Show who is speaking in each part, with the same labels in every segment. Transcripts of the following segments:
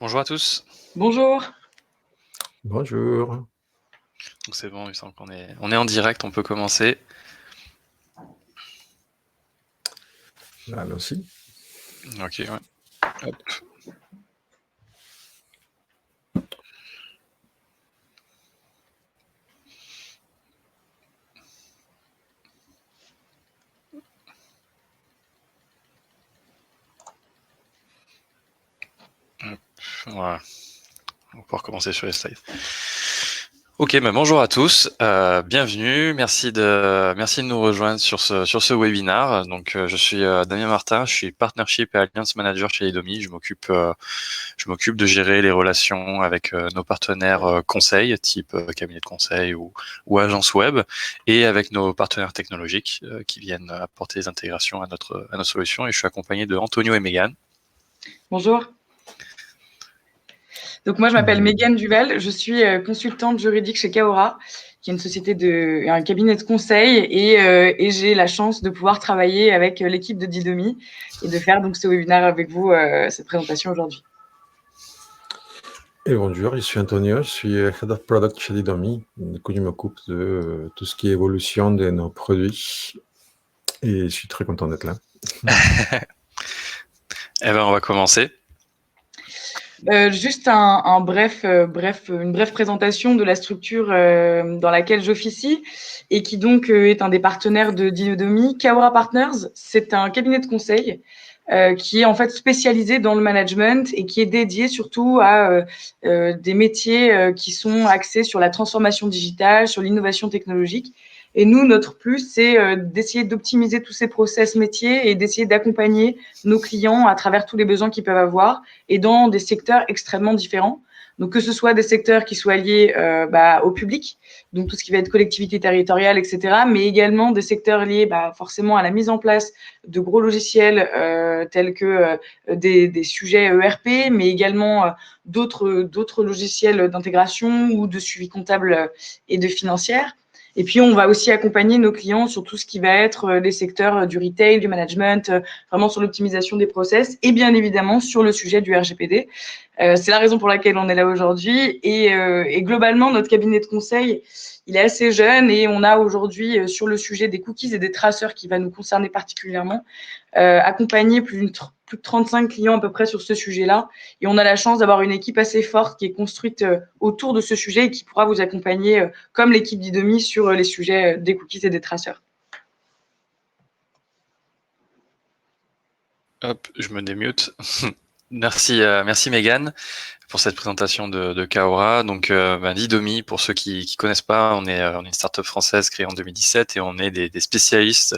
Speaker 1: Bonjour à tous.
Speaker 2: Bonjour.
Speaker 3: Bonjour.
Speaker 1: Donc c'est bon, il semble qu'on est en direct, on peut commencer.
Speaker 3: Là aussi.
Speaker 1: Ok, ouais. Hop. Hop, voilà. On va pouvoir commencer sur les slides. Ok, bonjour à tous, bienvenue, merci de nous rejoindre sur ce webinaire. Donc je suis Damien Martin, je suis Partnership et Alliance Manager chez Idomi. Je m'occupe de gérer les relations avec nos partenaires conseils, type cabinet de conseil ou agence web, et avec nos partenaires technologiques qui viennent apporter des intégrations à notre solution. Et je suis accompagné de Antonio et Megan.
Speaker 2: Bonjour. Donc moi, je m'appelle Mégane Duval, je suis consultante juridique chez Kaora, qui est une société un cabinet de conseil, et j'ai la chance de pouvoir travailler avec l'équipe de Didomi et de faire donc ce webinaire avec vous, cette présentation aujourd'hui.
Speaker 3: Et bonjour, je suis Antonio, je suis Head of Product chez Didomi. Du coup, je m'occupe de tout ce qui est évolution de nos produits et je suis très content d'être là.
Speaker 1: Eh ben, on va commencer.
Speaker 2: Juste une brève présentation de la structure dans laquelle j'officie et qui donc est un des partenaires de Didomi. Kaora Partners, c'est un cabinet de conseil qui est en fait spécialisé dans le management et qui est dédié surtout à des métiers qui sont axés sur la transformation digitale, sur l'innovation technologique. Et nous, notre plus, c'est d'essayer d'optimiser tous ces process métiers et d'essayer d'accompagner nos clients à travers tous les besoins qu'ils peuvent avoir et dans des secteurs extrêmement différents. Donc, que ce soit des secteurs qui soient liés au public, donc tout ce qui va être collectivité territoriale, etc., mais également des secteurs liés forcément à la mise en place de gros logiciels tels que des sujets ERP, mais également d'autres logiciels d'intégration ou de suivi comptable et de financière. Et puis, on va aussi accompagner nos clients sur tout ce qui va être les secteurs du retail, du management, vraiment sur l'optimisation des process et bien évidemment sur le sujet du RGPD. C'est la raison pour laquelle on est là aujourd'hui. Et globalement, notre cabinet de conseil, il est assez jeune et on a aujourd'hui, sur le sujet des cookies et des traceurs qui va nous concerner particulièrement, accompagné plus de 35 clients à peu près sur ce sujet-là. Et on a la chance d'avoir une équipe assez forte qui est construite autour de ce sujet et qui pourra vous accompagner, comme l'équipe d'Idomi, sur les sujets des cookies et des traceurs.
Speaker 1: Hop, je me démute. Merci Megan pour cette présentation de Kaora. Donc Didomi, pour ceux qui connaissent pas, on est une startup française créée en 2017 et on est des spécialistes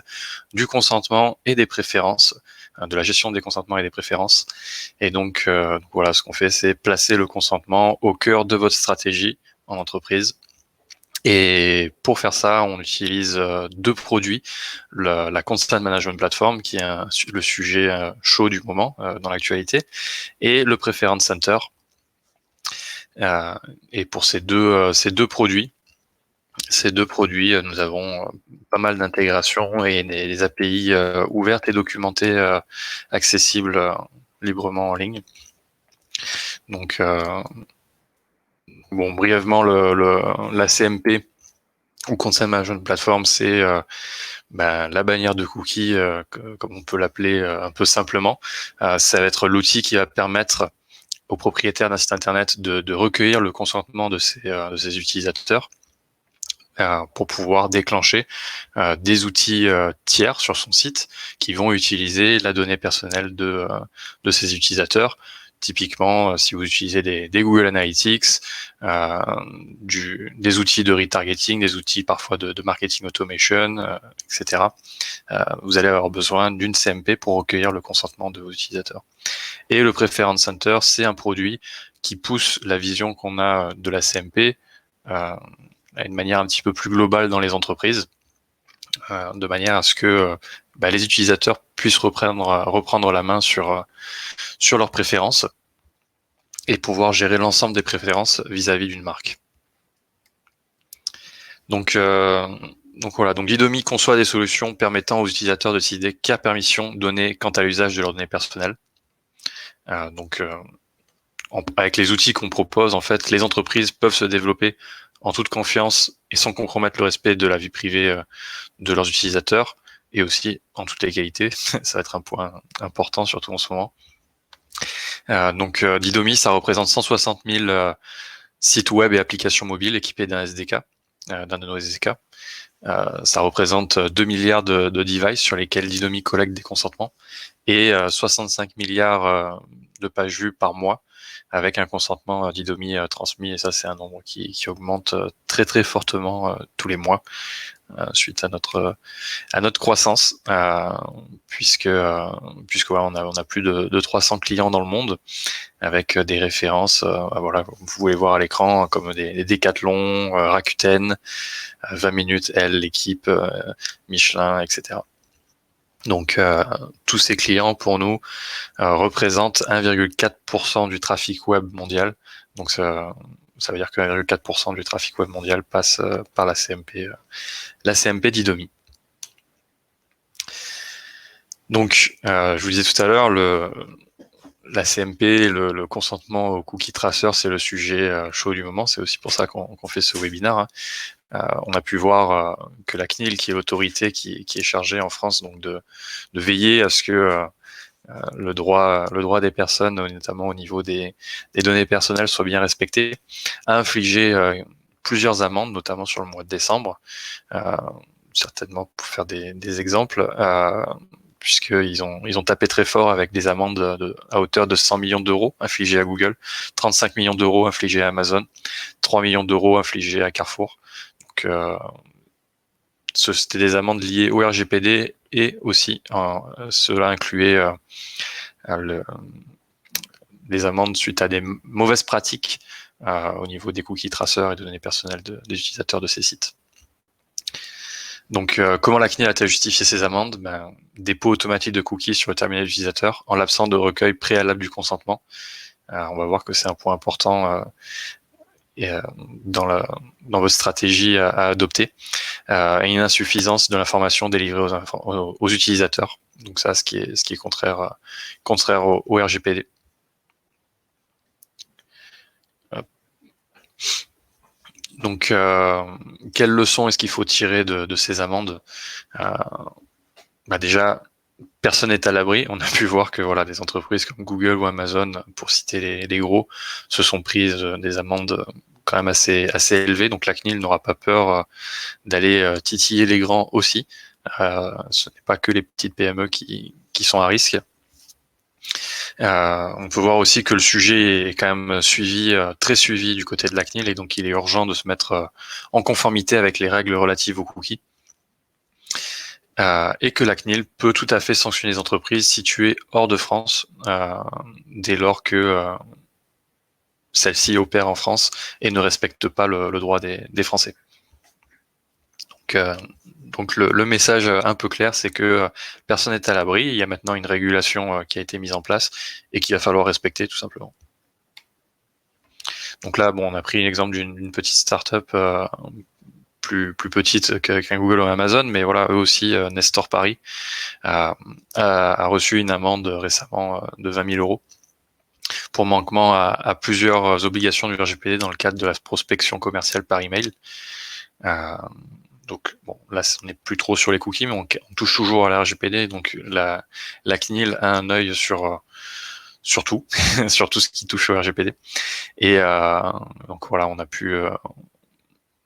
Speaker 1: du consentement et des préférences, de la gestion des consentements et des préférences. Et donc voilà, ce qu'on fait, c'est placer le consentement au cœur de votre stratégie en entreprise. Et pour faire ça, on utilise deux produits, la Consent Management Platform, qui est le sujet chaud du moment dans l'actualité, et le Preference Center. Et pour ces deux produits, nous avons pas mal d'intégrations et des API ouvertes et documentées, accessibles librement en ligne. Donc, brièvement, la CMP ou Consent Management Platform, c'est la bannière de cookies, comme on peut l'appeler un peu simplement. Ça va être l'outil qui va permettre aux propriétaires d'un site internet de recueillir le consentement de ses utilisateurs pour pouvoir déclencher des outils tiers sur son site qui vont utiliser la donnée personnelle de ses utilisateurs. Typiquement, si vous utilisez des Google Analytics, des outils de retargeting, des outils parfois de marketing automation, etc., vous allez avoir besoin d'une CMP pour recueillir le consentement de vos utilisateurs. Et le Preference Center, c'est un produit qui pousse la vision qu'on a de la CMP à une manière un petit peu plus globale dans les entreprises, de manière à ce que les utilisateurs puissent reprendre la main sur leurs préférences et pouvoir gérer l'ensemble des préférences vis-à-vis d'une marque. Donc voilà, donc Didomi conçoit des solutions permettant aux utilisateurs de décider quelle permission donner quant à l'usage de leurs données personnelles. avec les outils qu'on propose, en fait, les entreprises peuvent se développer en toute confiance et sans compromettre le respect de la vie privée de leurs utilisateurs, et aussi en toute légalité. Ça va être un point important, surtout en ce moment. Donc Didomi, ça représente 160 000 sites web et applications mobiles équipés d'un SDK, d'un de nos SDK. Ça représente 2 milliards de devices sur lesquels Didomi collecte des consentements et 65 milliards de pages vues par mois avec un consentement Didomi transmis. Et ça, c'est un nombre qui augmente très très fortement tous les mois suite à notre croissance, puisque ouais, on a plus de 300 clients dans le monde avec des références, voilà, vous pouvez voir à l'écran comme des Decathlon, Rakuten, 20 minutes, Elle, L'équipe, Michelin, etc. Donc tous ces clients pour nous représentent 1,4% du trafic web mondial. Donc ça veut dire que 1,4% du trafic web mondial passe par la CMP Didomi. Donc je vous disais tout à l'heure, la CMP, le consentement au cookie tracer, c'est le sujet chaud du moment. C'est aussi pour ça qu'on fait ce webinaire. Hein. On a pu voir que la CNIL, qui est l'autorité qui est chargée en France, donc de veiller à ce que le droit des personnes, notamment au niveau des données personnelles, soit bien respecté, a infligé plusieurs amendes, notamment sur le mois de décembre. Certainement pour faire des exemples. Puisqu'ils ont tapé très fort avec des amendes à hauteur de 100 millions d'euros infligées à Google, 35 millions d'euros infligés à Amazon, 3 millions d'euros infligés à Carrefour. Donc, c'était des amendes liées au RGPD et aussi, cela incluait des amendes suite à des mauvaises pratiques au niveau des cookies traceurs et de données personnelles des utilisateurs de ces sites. Donc, comment la CNIL a-t-elle justifié ces amendes? Dépôt automatique de cookies sur le terminal utilisateur en l'absence de recueil préalable du consentement. On va voir que c'est un point important dans votre stratégie à adopter. Et une insuffisance de l'information délivrée aux utilisateurs. Donc ça, ce qui est contraire au RGPD. Donc, quelles leçons est-ce qu'il faut tirer de ces amendes? Déjà, personne n'est à l'abri. On a pu voir que voilà, des entreprises comme Google ou Amazon, pour citer les gros, se sont prises des amendes quand même assez élevées. Donc la CNIL n'aura pas peur d'aller titiller les grands aussi. Ce n'est pas que les petites PME qui sont à risque. On peut voir aussi que le sujet est quand même très suivi du côté de la CNIL, et donc il est urgent de se mettre en conformité avec les règles relatives aux cookies. Et que la CNIL peut tout à fait sanctionner les entreprises situées hors de France dès lors que celles-ci opèrent en France et ne respectent pas le droit des Français. Donc le message un peu clair, c'est que personne n'est à l'abri. Il y a maintenant une régulation qui a été mise en place et qu'il va falloir respecter tout simplement. Donc là, on a pris l'exemple d'une petite start-up plus petite qu'un Google ou Amazon, mais voilà, eux aussi, Nestor Paris a reçu une amende récemment de 20 000 euros pour manquement à plusieurs obligations du RGPD dans le cadre de la prospection commerciale par email. Donc là, on n'est plus trop sur les cookies, mais on touche toujours à la RGPD. Donc la CNIL a un œil sur tout, sur tout ce qui touche au RGPD. Et donc voilà, on a pu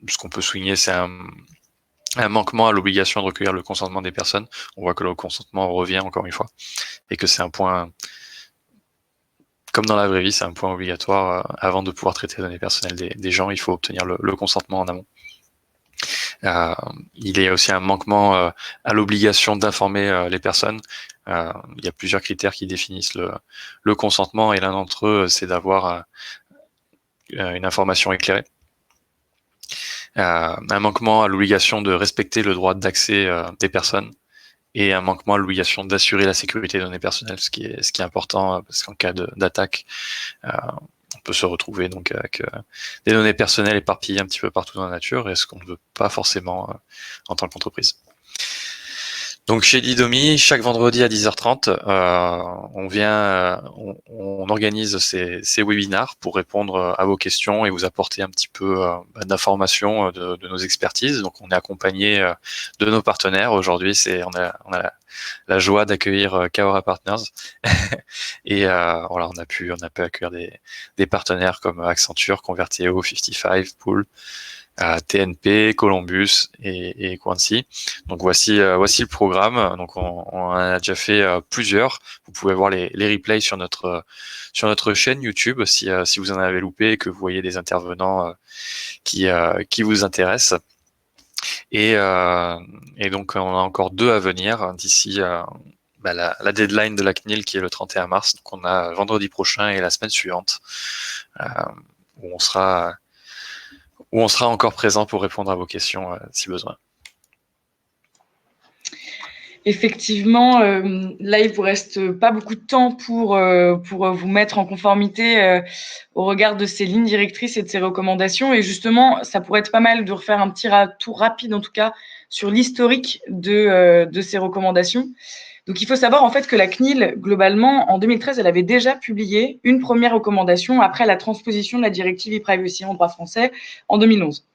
Speaker 1: ce qu'on peut souligner, c'est un manquement à l'obligation de recueillir le consentement des personnes. On voit que le consentement revient encore une fois, et que c'est un point, comme dans la vraie vie, c'est un point obligatoire. Avant de pouvoir traiter les données personnelles des gens, il faut obtenir le consentement en amont. Il y a aussi un manquement à l'obligation d'informer les personnes. Il y a plusieurs critères qui définissent le consentement, et l'un d'entre eux, c'est d'avoir une information éclairée. Un manquement à l'obligation de respecter le droit d'accès des personnes, et un manquement à l'obligation d'assurer la sécurité des données personnelles, ce qui est important, parce qu'en cas d'attaque, on peut se retrouver donc avec des données personnelles éparpillées un petit peu partout dans la nature, et ce qu'on ne veut pas forcément en tant qu'entreprise. Donc chez Didomi, chaque vendredi à 10h30, on organise ces webinars pour répondre à vos questions et vous apporter un petit peu d'informations de nos expertises. Donc on est accompagné de nos partenaires. Aujourd'hui, on a la joie d'accueillir Kaora Partners et voilà, on a pu accueillir des partenaires comme Accenture, Converteo, 55, Pool, TNP, Columbus et Quancy. Donc voici le programme. Donc on en a déjà fait plusieurs. Vous pouvez voir les replays sur notre chaîne YouTube si vous en avez loupé et que vous voyez des intervenants qui vous intéressent. Et donc on a encore 2 à venir d'ici la deadline de la CNIL qui est le 31 mars. Donc on a vendredi prochain et la semaine suivante où on sera encore présent pour répondre à vos questions si besoin.
Speaker 2: Effectivement, là, il vous reste pas beaucoup de temps pour vous mettre en conformité au regard de ces lignes directrices et de ces recommandations. Et justement, ça pourrait être pas mal de refaire un petit tour rapide, en tout cas, sur l'historique de ces recommandations. Donc, il faut savoir en fait que la CNIL, globalement, en 2013, elle avait déjà publié une première recommandation après la transposition de la directive e-privacy en droit français en 2011.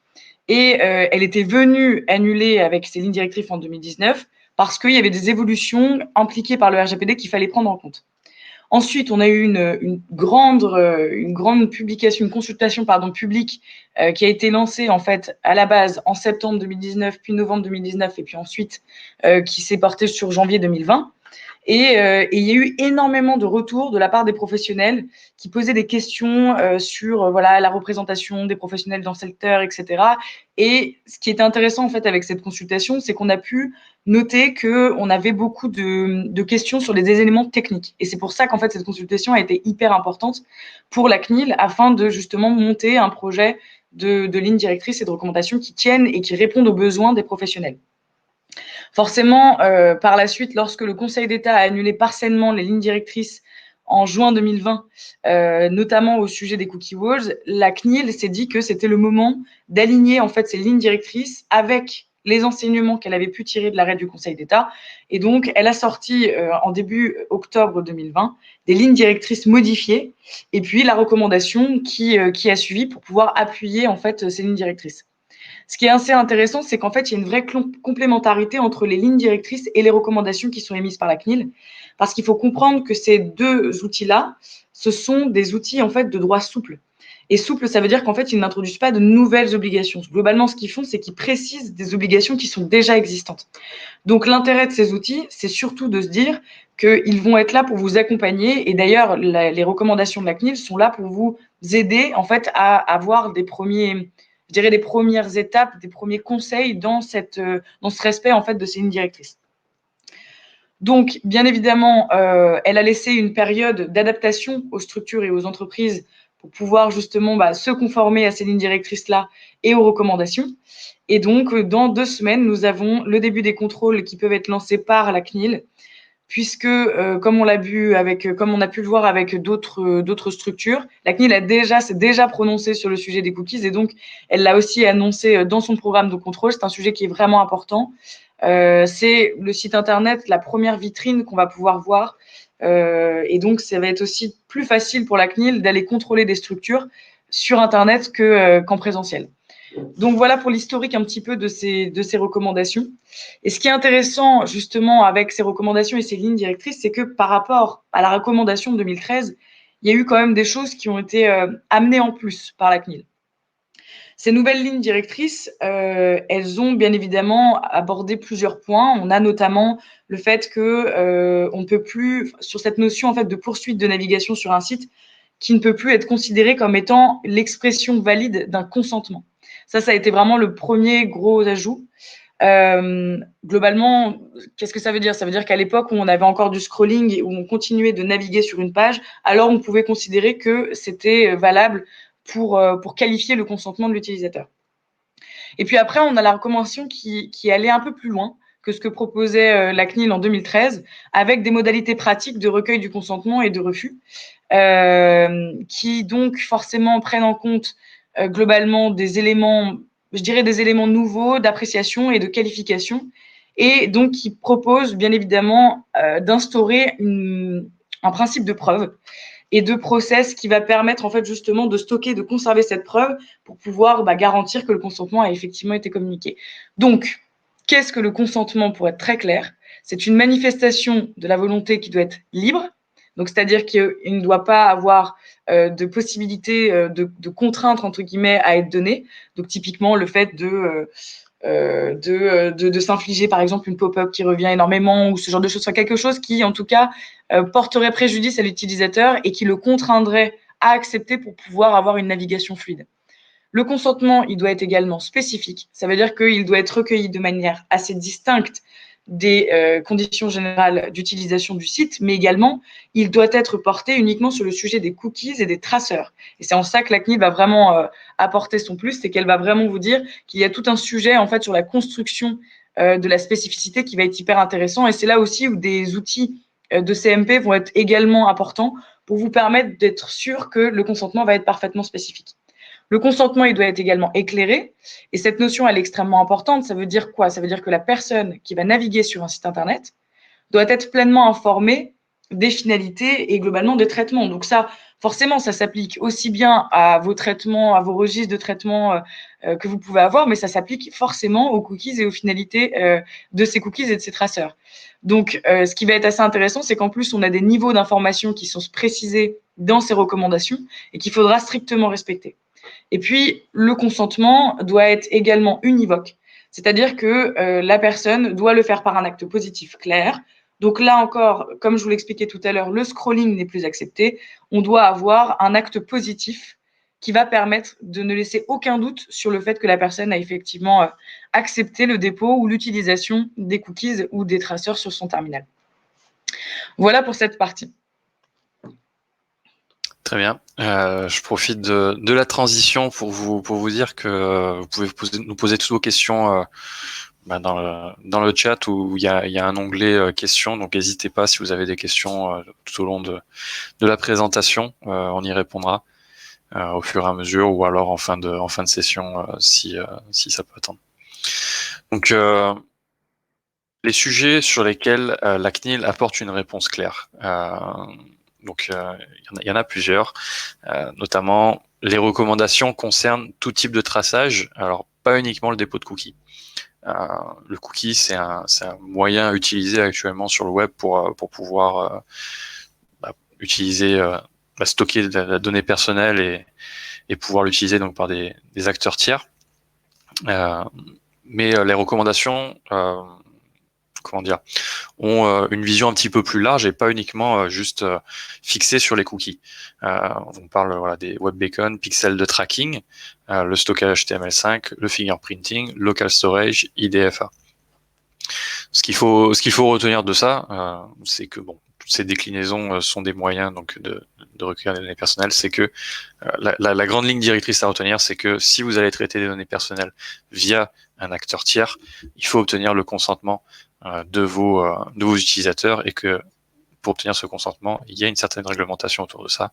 Speaker 2: Et elle était venue annuler avec ses lignes directrices en 2019 parce qu'il y avait des évolutions impliquées par le RGPD qu'il fallait prendre en compte. Ensuite, on a eu une grande publication, une consultation publique qui a été lancée en fait à la base en septembre 2019, puis novembre 2019, et puis ensuite qui s'est portée sur janvier 2020. Et il y a eu énormément de retours de la part des professionnels qui posaient des questions sur la représentation des professionnels dans le secteur, etc. Et ce qui était intéressant en fait avec cette consultation, c'est qu'on a pu noter qu'on avait beaucoup de questions sur des éléments techniques. Et c'est pour ça qu'en fait cette consultation a été hyper importante pour la CNIL afin de justement monter un projet de ligne directrice et de recommandations qui tiennent et qui répondent aux besoins des professionnels. Forcément, par la suite, lorsque le Conseil d'État a annulé partiellement les lignes directrices en juin 2020, notamment au sujet des cookie walls, la CNIL s'est dit que c'était le moment d'aligner en fait ces lignes directrices avec les enseignements qu'elle avait pu tirer de l'arrêt du Conseil d'État. Et donc, elle a sorti en début octobre 2020 des lignes directrices modifiées et puis la recommandation qui a suivi pour pouvoir appuyer en fait ces lignes directrices. Ce qui est assez intéressant, c'est qu'en fait, il y a une vraie complémentarité entre les lignes directrices et les recommandations qui sont émises par la CNIL, parce qu'il faut comprendre que ces 2 outils-là, ce sont des outils en fait de droit souple. Et souple, ça veut dire qu'en fait, ils n'introduisent pas de nouvelles obligations. Globalement, ce qu'ils font, c'est qu'ils précisent des obligations qui sont déjà existantes. Donc, l'intérêt de ces outils, c'est surtout de se dire qu'ils vont être là pour vous accompagner. Et d'ailleurs, les recommandations de la CNIL sont là pour vous aider en fait à avoir des premières étapes, des premiers conseils dans ce respect en fait de ces lignes directrices. Donc, bien évidemment, elle a laissé une période d'adaptation aux structures et aux entreprises pour pouvoir justement se conformer à ces lignes directrices-là et aux recommandations. Et donc, dans 2 semaines, nous avons le début des contrôles qui peuvent être lancés par la CNIL, puisque, comme on a pu le voir avec d'autres structures, la CNIL s'est déjà prononcée sur le sujet des cookies et donc elle l'a aussi annoncé dans son programme de contrôle. C'est un sujet qui est vraiment important. C'est le site internet, la première vitrine qu'on va pouvoir voir. Et donc, ça va être aussi plus facile pour la CNIL d'aller contrôler des structures sur internet qu'en présentiel. Donc voilà pour l'historique un petit peu de ces recommandations. Et ce qui est intéressant justement avec ces recommandations et ces lignes directrices, c'est que par rapport à la recommandation de 2013, il y a eu quand même des choses qui ont été amenées en plus par la CNIL. Ces nouvelles lignes directrices, elles ont bien évidemment abordé plusieurs points. On a notamment le fait que on ne peut plus, sur cette notion en fait de poursuite de navigation sur un site, qui ne peut plus être considéré comme étant l'expression valide d'un consentement. Ça a été vraiment le premier gros ajout. Globalement, qu'est-ce que ça veut dire? Ça veut dire qu'à l'époque où on avait encore du scrolling et où on continuait de naviguer sur une page, alors on pouvait considérer que c'était valable pour qualifier le consentement de l'utilisateur. Et puis après, on a la recommandation qui allait un peu plus loin que ce que proposait la CNIL en 2013, avec des modalités pratiques de recueil du consentement et de refus, qui donc forcément prennent en compte globalement des éléments, je dirais des éléments nouveaux d'appréciation et de qualification. et donc qui propose bien évidemment d'instaurer un principe de preuve et de process qui va permettre en fait justement de stocker, de conserver cette preuve pour pouvoir garantir que le consentement a effectivement été communiqué. Donc, qu'est-ce que le consentement, pour être très clair? C'est une manifestation de la volonté qui doit être libre, donc c'est-à-dire qu'il ne doit pas avoir de possibilité de contrainte entre guillemets à être donnée. Donc typiquement le fait de s'infliger par exemple une pop-up qui revient énormément ou ce genre de choses, soit quelque chose qui en tout cas porterait préjudice à l'utilisateur et qui le contraindrait à accepter pour pouvoir avoir une navigation fluide. Le consentement, il doit être également spécifique. Ça veut dire qu'il doit être recueilli de manière assez distincte des conditions générales d'utilisation du site, mais également, il doit être porté uniquement sur le sujet des cookies et des traceurs. Et c'est en ça que la CNIL va vraiment apporter son plus, c'est qu'elle va vraiment vous dire qu'il y a tout un sujet en fait sur la construction de la spécificité qui va être hyper intéressant. Et c'est là aussi où des outils de CMP vont être également importants pour vous permettre d'être sûr que le consentement va être parfaitement spécifique. Le consentement, il doit être également éclairé. Et cette notion, elle est extrêmement importante. Ça veut dire quoi? Ça veut dire que la personne qui va naviguer sur un site Internet doit être pleinement informée des finalités et globalement des traitements. Donc ça, forcément, ça s'applique aussi bien à vos traitements, à vos registres de traitement que vous pouvez avoir, mais ça s'applique forcément aux cookies et aux finalités de ces cookies et de ces traceurs. Donc, ce qui va être assez intéressant, c'est qu'en plus, on a des niveaux d'information qui sont précisés dans ces recommandations et qu'il faudra strictement respecter. Et puis, le consentement doit être également univoque, c'est-à-dire que la personne doit le faire par un acte positif clair. Donc là encore, comme je vous l'expliquais tout à l'heure, le scrolling n'est plus accepté. On doit avoir un acte positif qui va permettre de ne laisser aucun doute sur le fait que la personne a effectivement accepté le dépôt ou l'utilisation des cookies ou des traceurs sur son terminal. Voilà pour cette partie.
Speaker 1: Très bien. Je profite de la transition pour vous dire que vous pouvez nous poser toutes vos questions dans le chat où il y a un onglet questions. Donc n'hésitez pas si vous avez des questions tout au long de la présentation. On y répondra au fur et à mesure ou alors en fin de session si ça peut attendre. Donc les sujets sur lesquels la CNIL apporte une réponse claire. Donc, il y en a plusieurs, notamment les recommandations concernent tout type de traçage, alors pas uniquement le dépôt de cookies. Le cookie, c'est un moyen utilisé actuellement sur le web pour pouvoir utiliser, stocker la donnée personnelle et pouvoir l'utiliser donc par des acteurs tiers. Mais les recommandations ont une vision un petit peu plus large et pas uniquement juste fixée sur les cookies. On parle des web beacons, pixels de tracking, le stockage HTML5, le fingerprinting, local storage, IDFA. Ce qu'il faut retenir de ça, c'est que toutes ces déclinaisons sont des moyens donc de recueillir des données personnelles. C'est que la grande ligne directrice à retenir, c'est que si vous allez traiter des données personnelles via un acteur tiers, il faut obtenir le consentement de vos utilisateurs et que pour obtenir ce consentement, il y a une certaine réglementation autour de ça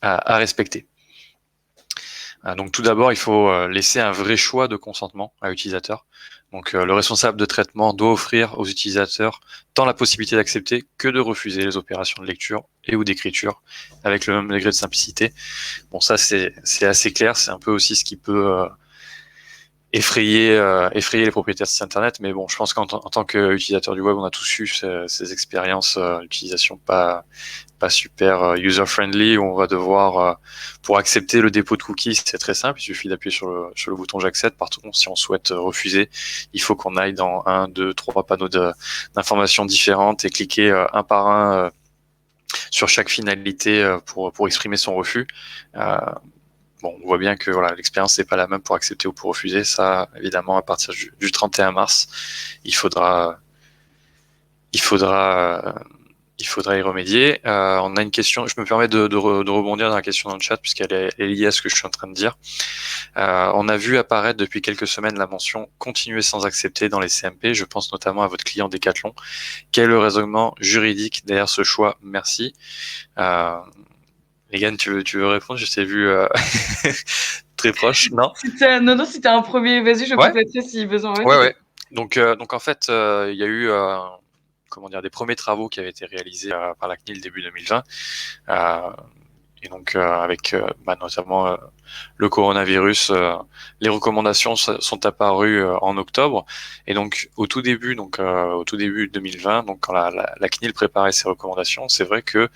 Speaker 1: à respecter. Donc tout d'abord, il faut laisser un vrai choix de consentement à l'utilisateur. Donc le responsable de traitement doit offrir aux utilisateurs tant la possibilité d'accepter que de refuser les opérations de lecture et ou d'écriture avec le même degré de simplicité. Bon, ça c'est assez clair, c'est un peu aussi ce qui peut effrayer les propriétaires de sites internet, mais bon, je pense qu'en tant qu'utilisateur du web, on a tous eu ces expériences d'utilisation pas super user-friendly, où on va devoir, pour accepter le dépôt de cookies, c'est très simple, il suffit d'appuyer sur le bouton j'accepte. Par contre, si on souhaite refuser, il faut qu'on aille dans 1, 2, 3 panneaux d'informations différentes et cliquer un par un sur chaque finalité pour exprimer son refus. Bon, on voit bien que l'expérience n'est pas la même pour accepter ou pour refuser. Ça, évidemment, à partir du 31 mars, il faudra y remédier. On a une question, je me permets de rebondir dans la question dans le chat puisqu'elle est liée à ce que je suis en train de dire. On a vu apparaître depuis quelques semaines la mention « Continuer sans accepter » dans les CMP. Je pense notamment à votre client Decathlon. Quel est le raisonnement juridique derrière ce choix? Merci. Megan, tu veux répondre? Je t'ai vu très proche, non?
Speaker 2: Non, c'était un premier. Vas-y, je compléterai si besoin.
Speaker 1: Ouais. Donc en fait, il y a eu des premiers travaux qui avaient été réalisés par la CNIL début 2020. Et donc avec notamment le coronavirus, les recommandations sont apparues en octobre. Et donc au tout début 2020, donc quand la CNIL préparait ses recommandations, c'est vrai que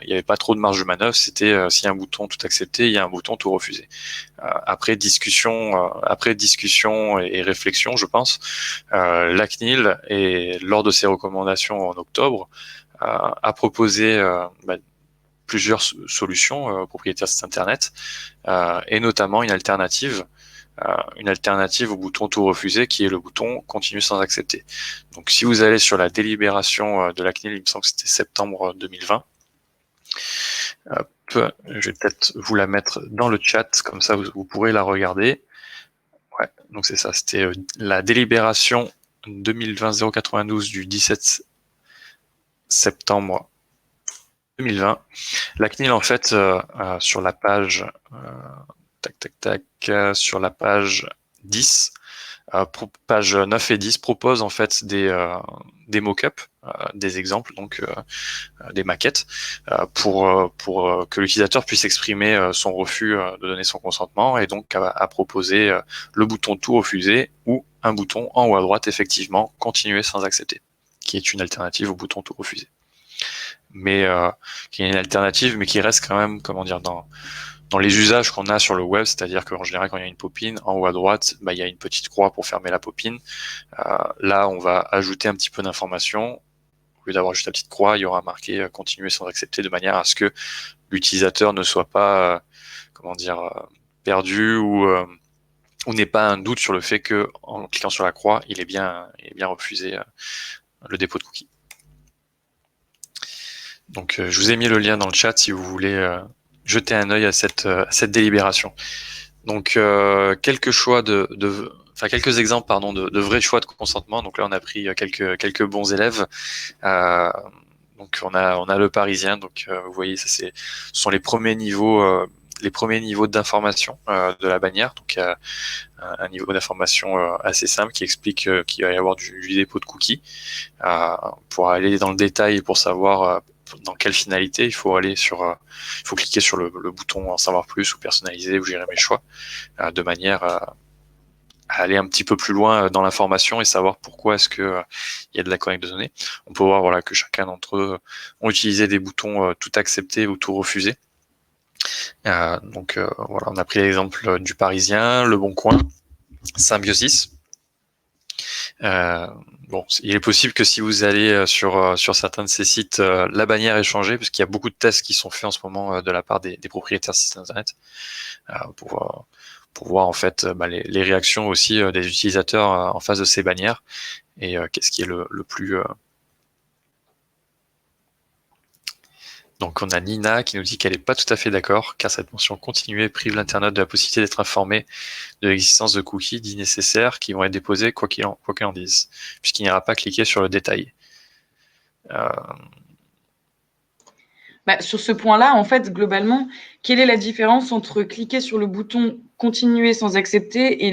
Speaker 1: il n'y avait pas trop de marge de manœuvre. C'était s'il y a un bouton tout accepter, il y a un bouton tout refuser. Après discussion et réflexion, je pense, la CNIL, et lors de ses recommandations en octobre, a proposé plusieurs solutions aux propriétaires de site internet, et notamment une alternative au bouton tout refuser, qui est le bouton continue sans accepter. Donc si vous allez sur la délibération de la CNIL, il me semble que c'était septembre 2020, je vais peut-être vous la mettre dans le chat, comme ça vous pourrez la regarder. Ouais, donc c'est ça, c'était la délibération 2020-092 du 17 septembre 2020. La CNIL, en fait, sur la page sur la page 10, page 9 et 10, propose en fait des mock-ups, des exemples, donc des maquettes, pour que l'utilisateur puisse exprimer son refus de donner son consentement, et donc à proposer le bouton tout refuser ou un bouton en haut à droite, effectivement, continuer sans accepter, qui est une alternative au bouton tout refuser. Mais qui est une alternative, mais qui reste quand même, dans les usages qu'on a sur le web, c'est-à-dire qu'en général, quand il y a une popine, en haut à droite, il y a une petite croix pour fermer la popine. Là, on va ajouter un petit peu d'informations. Au lieu d'avoir juste la petite croix, il y aura marqué continuer sans accepter, de manière à ce que l'utilisateur ne soit pas, perdu, ou n'ait pas un doute sur le fait que, en cliquant sur la croix, il est bien refusé le dépôt de cookies. Donc, je vous ai mis le lien dans le chat si vous voulez jeter un œil à cette délibération. Donc, quelques exemples, de vrais choix de consentement. Donc là, on a pris quelques bons élèves. Donc, on a le Parisien. Donc, vous voyez, ce sont les premiers niveaux d'information de la bannière. Donc, il y a un niveau d'information assez simple qui explique qu'il va y avoir du dépôt de cookies. Pour aller dans le détail et pour savoir dans quelle finalité, il faut cliquer sur le bouton en savoir plus ou personnaliser ou gérer mes choix, de manière à aller un petit peu plus loin dans l'information et savoir pourquoi est-ce que il y a de la collecte de données. On peut voir que chacun d'entre eux ont utilisé des boutons tout accepter ou tout refuser. Donc on a pris l'exemple du Parisien, Le Bon Coin, Symbiosis. Il est possible que si vous allez sur certains de ces sites, la bannière ait changé, parce qu'il y a beaucoup de tests qui sont faits en ce moment de la part des propriétaires de sites internet, pour voir en fait les réactions aussi des utilisateurs en face de ces bannières, et qu'est-ce qui est le plus... Donc on a Nina qui nous dit qu'elle n'est pas tout à fait d'accord, car cette mention continuée prive l'internaute de la possibilité d'être informé de l'existence de cookies dits nécessaires qui vont être déposés quoi qu'il en dise, puisqu'il n'ira pas cliquer sur le détail.
Speaker 2: Sur ce point-là, en fait, globalement, quelle est la différence entre cliquer sur le bouton continuer sans accepter et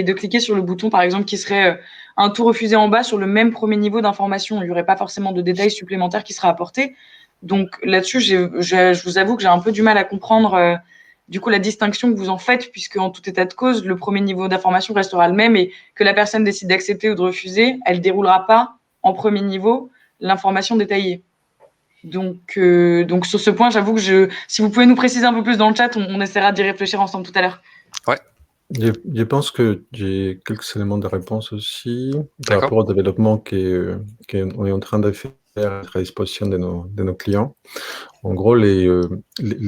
Speaker 2: de cliquer sur le bouton, par exemple, qui serait un tout refusé en bas sur le même premier niveau d'information? Il n'y aurait pas forcément de détails supplémentaires qui seraient apportés. Donc là-dessus, je vous avoue que j'ai un peu du mal à comprendre du coup la distinction que vous en faites, puisque en tout état de cause, le premier niveau d'information restera le même, et que la personne décide d'accepter ou de refuser, elle déroulera pas en premier niveau l'information détaillée. Donc sur ce point, j'avoue que si vous pouvez nous préciser un peu plus dans le chat, on essaiera d'y réfléchir ensemble tout à l'heure.
Speaker 1: Ouais.
Speaker 3: Je pense que j'ai quelques éléments de réponse aussi par rapport au développement qu'on est en train de faire à disposition de nos clients. En gros, les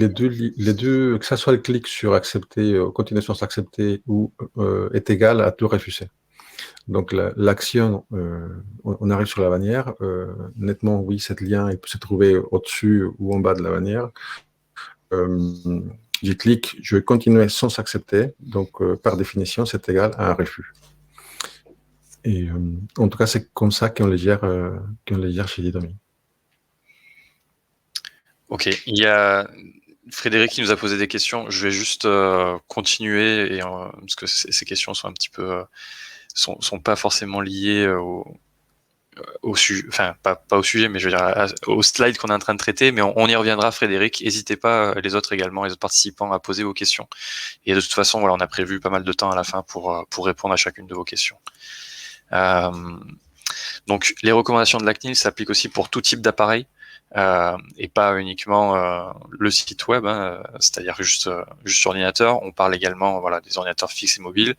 Speaker 3: deux, que ça soit le clic sur accepter, continuer sans accepter, ou est égal à tout refuser. Donc l'action, on arrive sur la bannière, nettement oui, cet lien il peut se trouver au-dessus ou en bas de la bannière. Je clique, je vais continuer sans accepter, donc par définition c'est égal à un refus. Et en tout cas c'est comme ça qu'on les gère chez Didomi.
Speaker 1: Ok, il y a Frédéric qui nous a posé des questions. Je vais juste continuer, parce que ces questions sont un petit peu sont pas forcément liées au sujet, enfin pas au sujet, mais je veux dire au slide qu'on est en train de traiter, mais on y reviendra, Frédéric. N'hésitez pas, les autres également, les autres participants, à poser vos questions. Et de toute façon, voilà, on a prévu pas mal de temps à la fin pour répondre à chacune de vos questions. Donc, les recommandations de la CNIL s'appliquent aussi pour tout type d'appareil, et pas uniquement le site web, hein, c'est-à-dire juste sur ordinateur. On parle également, voilà, des ordinateurs fixes et mobiles,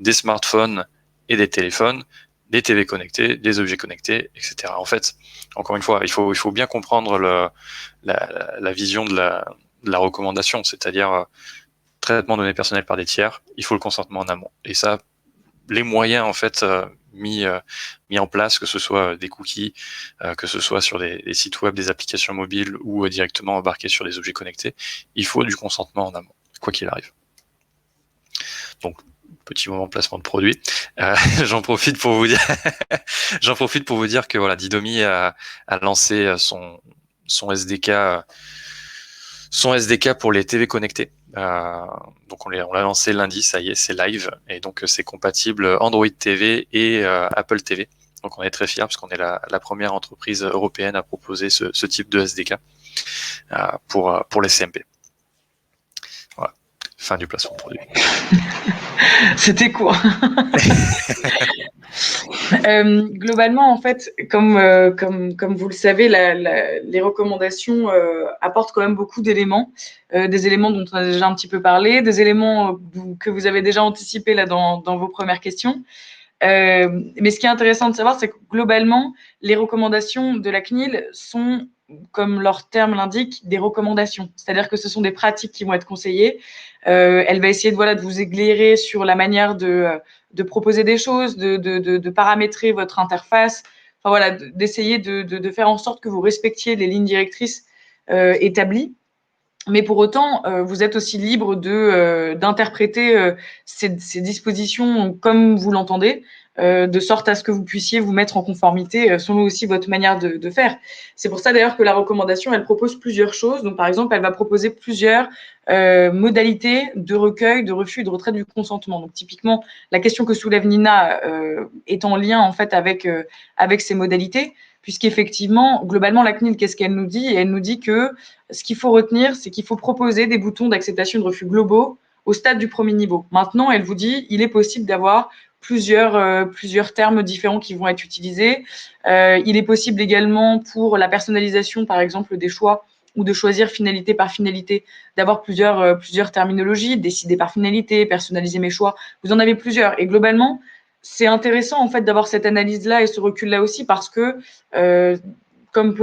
Speaker 1: des smartphones et des téléphones, des TV connectés, des objets connectés, etc. En fait, encore une fois, il faut bien comprendre la vision de la recommandation, c'est-à-dire traitement de données personnelles par des tiers. Il faut le consentement en amont. Et ça, les moyens en fait mis en place, que ce soit des cookies, que ce soit sur des sites web, des applications mobiles ou directement embarqués sur des objets connectés, il faut du consentement en amont, quoi qu'il arrive. Donc, petit moment de placement de produit. J'en profite pour vous dire, que voilà, Didomi a lancé son SDK pour les TV connectés. Donc on l'a lancé lundi, ça y est, c'est live, et donc c'est compatible Android TV et Apple TV. Donc on est très fiers parce qu'on est la première entreprise européenne à proposer ce type de SDK pour les CMP. Voilà, fin du placement de produit.
Speaker 2: C'était court. Globalement, en fait, comme vous le savez, les recommandations apportent quand même beaucoup d'éléments, des éléments dont on a déjà un petit peu parlé, des éléments que vous avez déjà anticipés là dans vos premières questions. Mais ce qui est intéressant de savoir, c'est que globalement, les recommandations de la CNIL sont, comme leur terme l'indique, des recommandations. C'est-à-dire que ce sont des pratiques qui vont être conseillées. Elle va essayer de vous éclairer sur la manière de proposer des choses, de paramétrer votre interface, enfin voilà, d'essayer de faire en sorte que vous respectiez les lignes directrices établies. Mais pour autant, vous êtes aussi libre d'interpréter ces dispositions comme vous l'entendez, de sorte à ce que vous puissiez vous mettre en conformité selon aussi votre manière de faire. C'est pour ça d'ailleurs que la recommandation, elle propose plusieurs choses. Donc par exemple, elle va proposer plusieurs modalités de recueil, de refus et de retrait du consentement. Donc typiquement, la question que soulève Nina est en lien en fait avec ces modalités, puisqu'effectivement, globalement, la CNIL, qu'est-ce qu'elle nous dit? Elle nous dit que ce qu'il faut retenir, c'est qu'il faut proposer des boutons d'acceptation de refus globaux au stade du premier niveau. Maintenant, elle vous dit, il est possible d'avoir plusieurs termes différents qui vont être utilisés. Il est possible également pour la personnalisation, par exemple, des choix ou de choisir finalité par finalité, d'avoir plusieurs terminologies, décider par finalité, personnaliser mes choix. Vous en avez plusieurs. Et globalement, c'est intéressant en fait d'avoir cette analyse-là et ce recul-là aussi parce que comme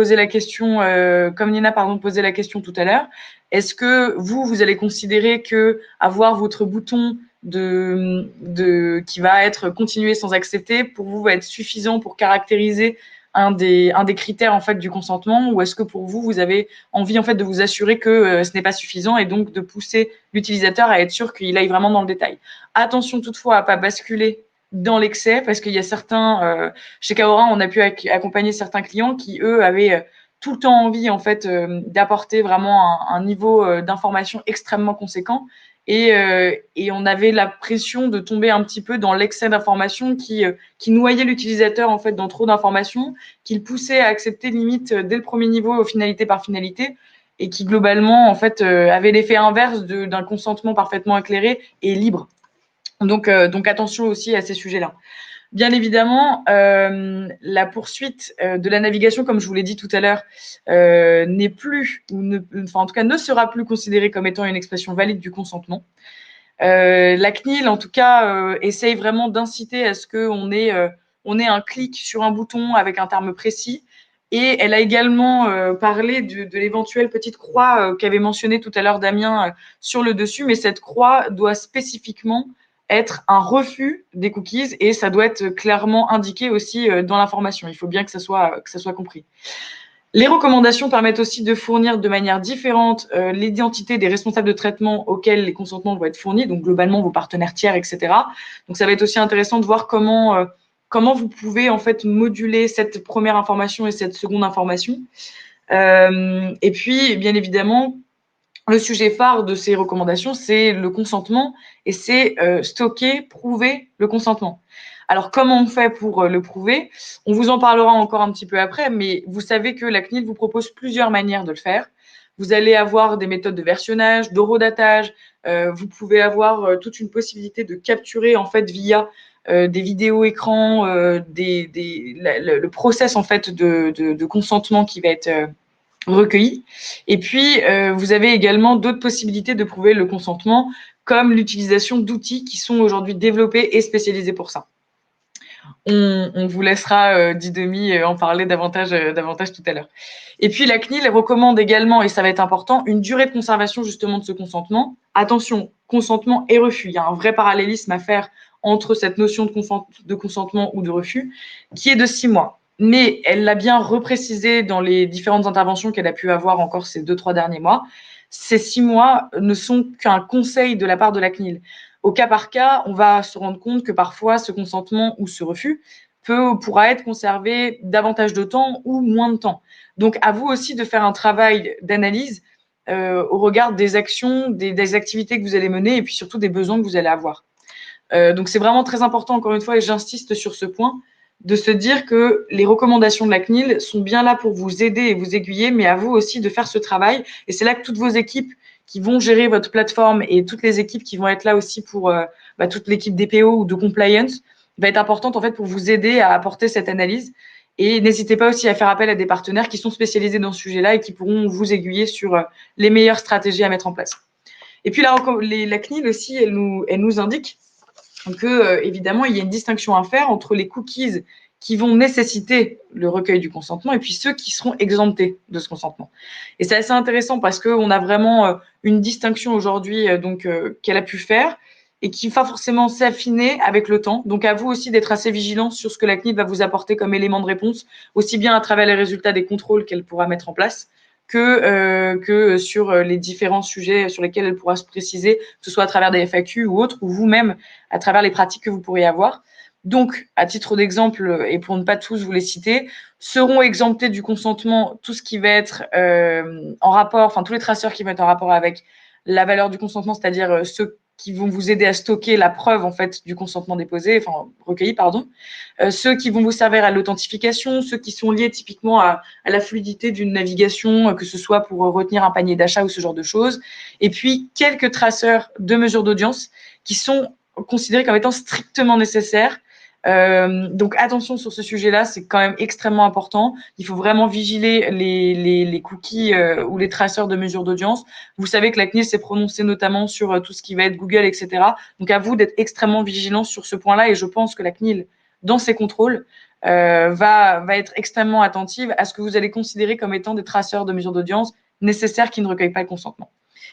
Speaker 2: Nina posait la question tout à l'heure, est-ce que vous allez considérer que avoir votre bouton qui va être continué sans accepter pour vous va être suffisant pour caractériser un des critères en fait du consentement, ou est-ce que pour vous avez envie en fait de vous assurer que ce n'est pas suffisant et donc de pousser l'utilisateur à être sûr qu'il aille vraiment dans le détail. Attention toutefois à pas basculer dans l'excès, parce qu'il y a certains, chez Kaora, on a pu accompagner certains clients qui, eux, avaient tout le temps envie, en fait, d'apporter vraiment un niveau d'information extrêmement conséquent. Et on avait la pression de tomber un petit peu dans l'excès d'informations qui noyait l'utilisateur, en fait, dans trop d'informations, qui le poussait à accepter limite dès le premier niveau, finalité par finalité, et qui, globalement, en fait, avait l'effet inverse d'un consentement parfaitement éclairé et libre. Donc attention aussi à ces sujets-là. Bien évidemment, la poursuite de la navigation, comme je vous l'ai dit tout à l'heure, n'est plus, en tout cas ne sera plus considérée comme étant une expression valide du consentement. La CNIL, en tout cas, essaye vraiment d'inciter à ce qu'on ait un clic sur un bouton avec un terme précis. Et elle a également parlé de l'éventuelle petite croix qu'avait mentionnée tout à l'heure Damien sur le dessus, mais cette croix doit spécifiquement être un refus des cookies et ça doit être clairement indiqué aussi dans l'information. Il faut bien que ça soit compris. Les recommandations permettent aussi de fournir de manière différente l'identité des responsables de traitement auxquels les consentements vont être fournis, donc globalement vos partenaires tiers, etc. Donc ça va être aussi intéressant de voir comment vous pouvez en fait moduler cette première information et cette seconde information. Et puis, bien évidemment, le sujet phare de ces recommandations, c'est le consentement et c'est stocker, prouver le consentement. Alors, comment on fait pour le prouver? On vous en parlera encore un petit peu après, mais vous savez que la CNIL vous propose plusieurs manières de le faire. Vous allez avoir des méthodes de versionnage, d'horodatage. Vous pouvez avoir toute une possibilité de capturer en fait via des vidéos écrans, le process en fait de consentement qui va être recueilli. Et puis, vous avez également d'autres possibilités de prouver le consentement, comme l'utilisation d'outils qui sont aujourd'hui développés et spécialisés pour ça. On vous laissera Didomi en parler davantage tout à l'heure. Et puis la CNIL recommande également, et ça va être important, une durée de conservation justement de ce consentement. Attention, consentement et refus. Il y a un vrai parallélisme à faire entre cette notion de consentement ou de refus, qui est de 6 mois. Mais elle l'a bien reprécisé dans les différentes interventions qu'elle a pu avoir encore ces 2-3 derniers mois. Ces 6 mois ne sont qu'un conseil de la part de la CNIL. Au cas par cas, on va se rendre compte que parfois ce consentement ou ce refus pourra être conservé davantage de temps ou moins de temps. Donc, à vous aussi de faire un travail d'analyse au regard des actions, des activités que vous allez mener et puis surtout des besoins que vous allez avoir. Donc, c'est vraiment très important, encore une fois, et j'insiste sur ce point, de se dire que les recommandations de la CNIL sont bien là pour vous aider et vous aiguiller, mais à vous aussi de faire ce travail. Et c'est là que toutes vos équipes qui vont gérer votre plateforme et toutes les équipes qui vont être là aussi pour toute l'équipe DPO ou de compliance va être importante en fait pour vous aider à apporter cette analyse. Et n'hésitez pas aussi à faire appel à des partenaires qui sont spécialisés dans ce sujet-là et qui pourront vous aiguiller sur les meilleures stratégies à mettre en place. Et puis la CNIL aussi, elle nous indique que évidemment il y a une distinction à faire entre les cookies qui vont nécessiter le recueil du consentement et puis ceux qui seront exemptés de ce consentement. Et c'est assez intéressant parce qu'on a vraiment une distinction aujourd'hui qu'elle a pu faire et qui va forcément s'affiner avec le temps. Donc à vous aussi d'être assez vigilant sur ce que la CNIL va vous apporter comme élément de réponse, aussi bien à travers les résultats des contrôles qu'elle pourra mettre en place que sur les différents sujets sur lesquels elle pourra se préciser, que ce soit à travers des FAQ ou autres, ou vous-même à travers les pratiques que vous pourriez avoir. Donc, à titre d'exemple, et pour ne pas tous vous les citer, seront exemptés du consentement tout ce qui va être en rapport, enfin tous les traceurs qui vont être en rapport avec la valeur du consentement, c'est-à-dire ceux qui vont vous aider à stocker la preuve en fait du consentement déposé, enfin recueilli, pardon. Ceux qui vont vous servir à l'authentification, ceux qui sont liés typiquement à la fluidité d'une navigation, que ce soit pour retenir un panier d'achat ou ce genre de choses. Et puis quelques traceurs de mesure d'audience qui sont considérés comme étant strictement nécessaires. Donc attention sur ce sujet-là, c'est quand même extrêmement important. Il faut vraiment vigiler les cookies ou les traceurs de mesure d'audience. Vous savez que la CNIL s'est prononcée notamment sur tout ce qui va être Google, etc. Donc à vous d'être extrêmement vigilant sur ce point-là. Et je pense que la CNIL, dans ses contrôles, va être extrêmement attentive à ce que vous allez considérer comme étant des traceurs de mesure d'audience nécessaires qui ne recueillent pas le consentement.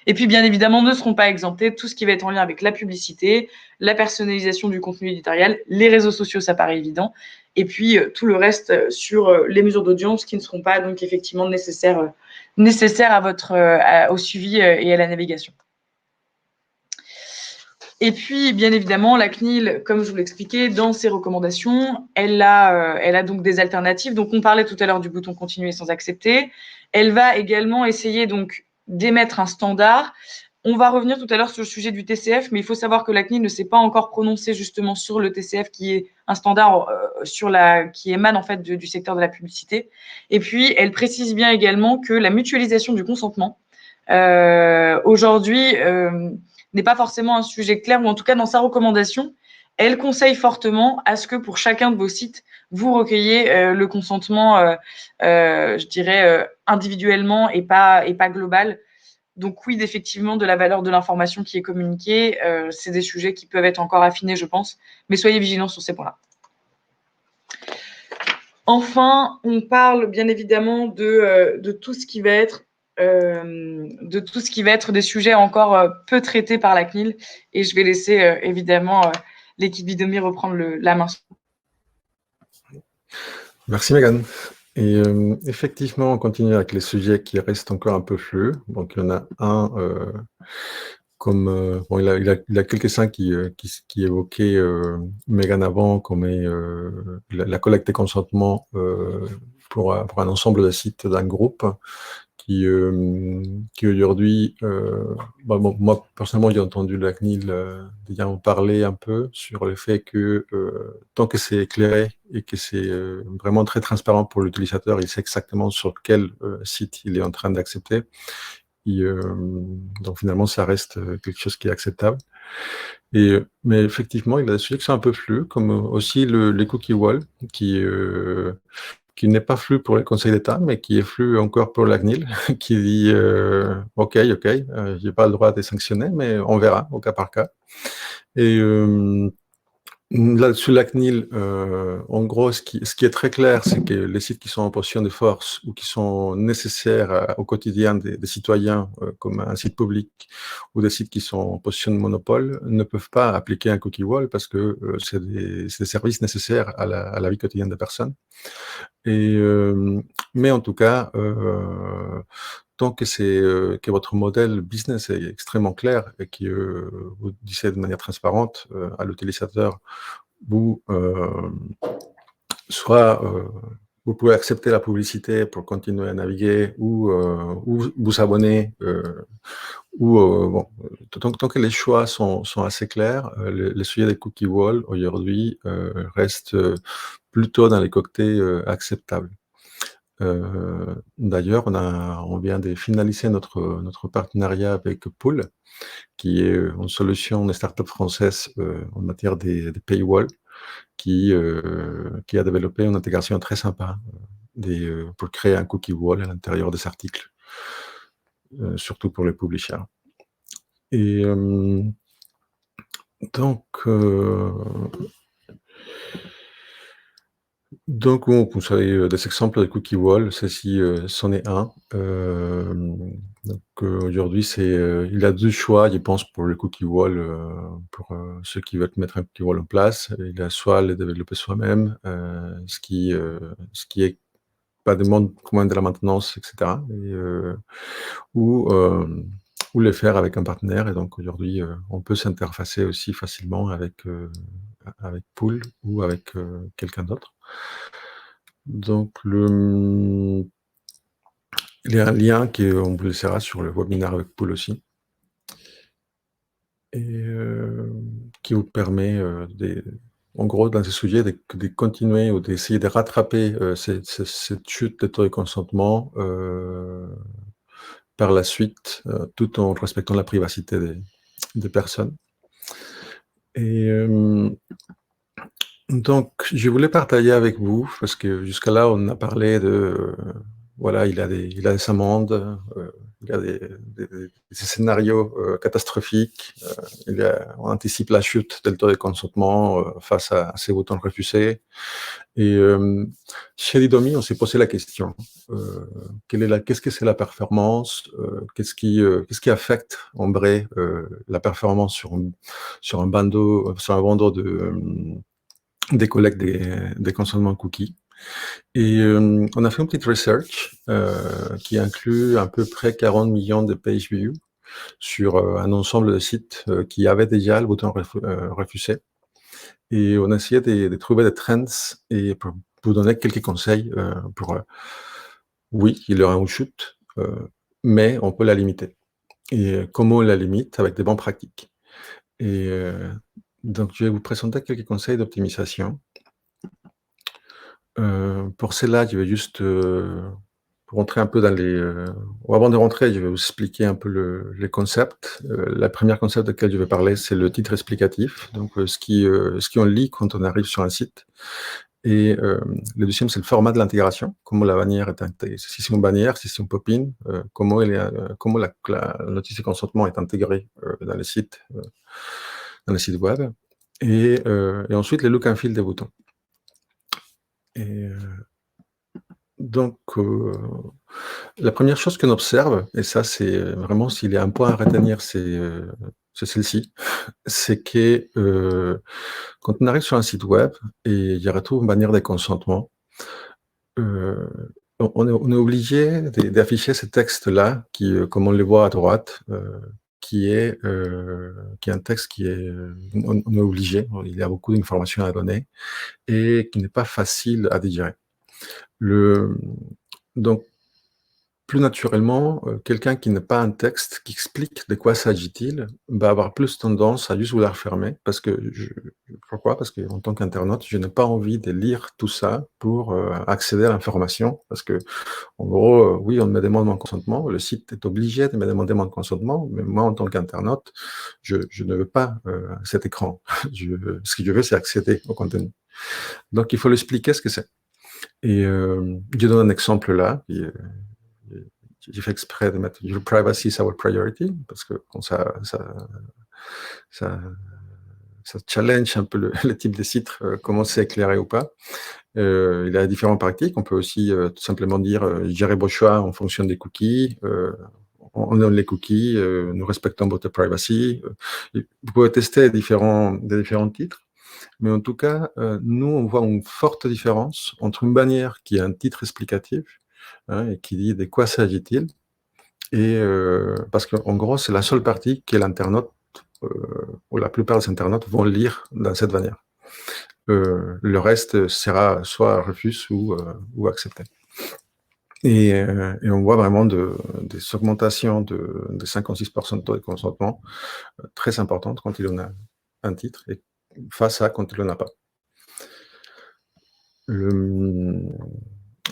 Speaker 2: Et puis, bien évidemment, ne seront pas exemptés tout ce qui va être en lien avec la publicité, la personnalisation du contenu éditorial, les réseaux sociaux, ça paraît évident, et puis tout le reste sur les mesures d'audience qui ne seront pas donc effectivement nécessaires à au suivi et à la navigation. Et puis, bien évidemment, la CNIL, comme je vous l'expliquais, dans ses recommandations, elle a donc des alternatives. Donc, on parlait tout à l'heure du bouton continuer sans accepter. Elle va également essayer donc d'émettre un standard. On va revenir tout à l'heure sur le sujet du TCF, mais il faut savoir que la CNIL ne s'est pas encore prononcée justement sur le TCF, qui est un standard qui émane en fait du secteur de la publicité. Et puis, elle précise bien également que la mutualisation du consentement aujourd'hui n'est pas forcément un sujet clair, ou en tout cas dans sa recommandation, elle conseille fortement à ce que pour chacun de vos sites, vous recueillez le consentement, je dirais, individuellement et pas global. Donc oui, effectivement, de la valeur de l'information qui est communiquée, c'est des sujets qui peuvent être encore affinés, je pense, mais soyez vigilants sur ces points-là. Enfin, on parle bien évidemment de tout ce qui va être des sujets encore peu traités par la CNIL, et je vais laisser évidemment l'équipe Didomi reprendre la main.
Speaker 3: Merci Megan. Et effectivement, on continue avec les sujets qui restent encore un peu fleux. Donc il y en a un, comme bon, il a quelques-uns qui évoquaient Megan avant, comme la collecte des consentements pour un ensemble de sites d'un groupe. qui aujourd'hui, bon, moi personnellement j'ai entendu la CNIL déjà en parler un peu sur le fait que tant que c'est éclairé et que c'est vraiment très transparent pour l'utilisateur, il sait exactement sur quel site il est en train d'accepter. Donc finalement ça reste quelque chose qui est acceptable. Mais effectivement, il y a des sujets qui sont un peu flous, comme aussi les cookie wall, qui n'est pas flou pour les conseils d'État, mais qui est flou encore pour la CNIL, qui dit OK, j'ai pas le droit de les sanctionner, mais on verra au cas par cas. Et là, sur la CNIL, en gros, ce qui est très clair, c'est que les sites qui sont en position de force ou qui sont nécessaires au quotidien des citoyens, comme un site public, ou des sites qui sont en position de monopole, ne peuvent pas appliquer un cookie wall parce que c'est des services nécessaires à la vie quotidienne des personnes. Mais en tout cas, tant que que votre modèle business est extrêmement clair et que vous disiez de manière transparente à l'utilisateur, vous, soit vous pouvez accepter la publicité pour continuer à naviguer ou vous abonner, bon, tant que les choix sont assez clairs, le sujet des cookie wall aujourd'hui reste plutôt dans les côtés acceptables. D'ailleurs, on vient de finaliser notre partenariat avec Pool, qui est une solution des startups françaises en matière des paywall, qui a développé une intégration très sympa pour créer un cookie wall à l'intérieur des articles, surtout pour les publishers. Et donc, bon, vous savez, des exemples de cookie wall, ceci, c'en est un. Donc, aujourd'hui, il y a 2 choix, je pense, pour le cookie wall, pour ceux qui veulent mettre un cookie wall en place. Il y a soit le développer soi-même, ce qui est pas demande quand même de la maintenance, etc. Ou le faire avec un partenaire. Et donc aujourd'hui, on peut s'interfacer aussi facilement avec Pool ou avec quelqu'un d'autre. Donc il y a un lien qu'on vous laissera sur le webinaire avec Pool aussi, et qui vous permet en gros, dans ce sujet, de continuer ou d'essayer de rattraper cette chute de taux de consentement par la suite, tout en respectant la privacité des personnes. Et donc, je voulais partager avec vous, parce que jusqu'à là, on a parlé de, voilà, il a des amendes, il y a des scénarios catastrophiques, on anticipe la chute del taux de consentement face à ces boutons refusés. Et chez Didomi, on s'est posé la question, qu'est-ce que c'est la performance, qu'est-ce qui affecte en vrai la performance sur un bandeau des collectes des consentements cookies. Et on a fait une petite research qui inclut à peu près 40 millions de page views sur un ensemble de sites qui avaient déjà le bouton refusé. Et on a essayé de trouver des trends et pour vous donner quelques conseils oui, il y aura une chute, mais on peut la limiter. Et comment on la limite? Avec des bonnes pratiques. Et donc, je vais vous présenter quelques conseils d'optimisation. Pour cela, je vais juste rentrer un peu dans avant de rentrer, je vais vous expliquer un peu les concepts. La première concept de laquelle je vais parler, c'est le titre explicatif, donc ce qu'on lit quand on arrive sur un site. Et le deuxième, c'est le format de l'intégration, comment la bannière est intégrée, si c'est une bannière, si c'est une pop-in, comment la notice de consentement est intégrée dans les sites web. Et ensuite, le look and feel des boutons. Et donc, la première chose qu'on observe, et ça c'est vraiment s'il y a un point à retenir, c'est celle-ci, c'est que quand on arrive sur un site web et il y retrouve une bannière de consentement, on est obligé d'afficher ce texte-là, qui, comme on le voit à droite, qui est un texte on est obligé, il y a beaucoup d'informations à donner, et qui n'est pas facile à digérer. Donc, plus naturellement, quelqu'un qui n'a pas un texte qui explique de quoi s'agit-il, va avoir plus tendance à juste vouloir fermer parce que pourquoi? Parce qu'en tant qu'internaute, je n'ai pas envie de lire tout ça pour, accéder à l'information parce que en gros, oui, on me demande mon consentement, le site est obligé de me demander mon consentement, mais moi, en tant qu'internaute, je ne veux pas, cet écran. Ce que je veux, c'est accéder au contenu. Donc il faut lui expliquer ce que c'est et je donne un exemple là, j'ai fait exprès de mettre Your privacy is our priority, parce que quand ça challenge un peu le type de site, comment c'est éclairé ou pas. Il y a différentes pratiques. On peut aussi tout simplement dire gérer vos choix en fonction des cookies. On donne les cookies, nous respectons votre privacy. Vous pouvez tester différents titres, mais en tout cas, nous, on voit une forte différence entre une bannière qui a un titre explicatif et qui dit de quoi s'agit-il, et parce qu'en gros, c'est la seule partie que l'internaute ou la plupart des internautes vont lire dans cette bannière. Le reste sera soit refuse ou accepté. Et on voit vraiment des augmentations de 56% de taux de consentement très importantes quand il en a un titre et face à quand il n'en a pas.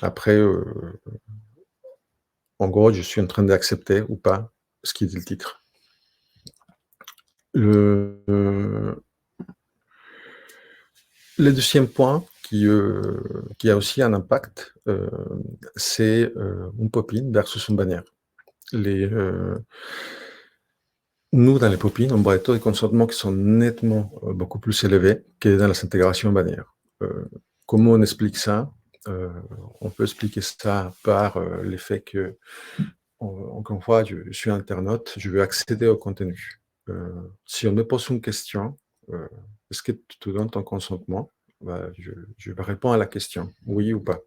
Speaker 3: Après, en gros, je suis en train d'accepter ou pas ce qui dit le titre. Le deuxième point qui a aussi un impact, c'est une popine versus une bannière. Nous, dans les popines, on voit des taux de consentement qui sont nettement beaucoup plus élevés que dans les intégrations bannières. Comment on explique ça? On peut expliquer ça par l'effet que, encore une fois, je suis internaute, je veux accéder au contenu. Si on me pose une question, est-ce que tu te donnes ton consentement? Je réponds à la question, oui ou pas.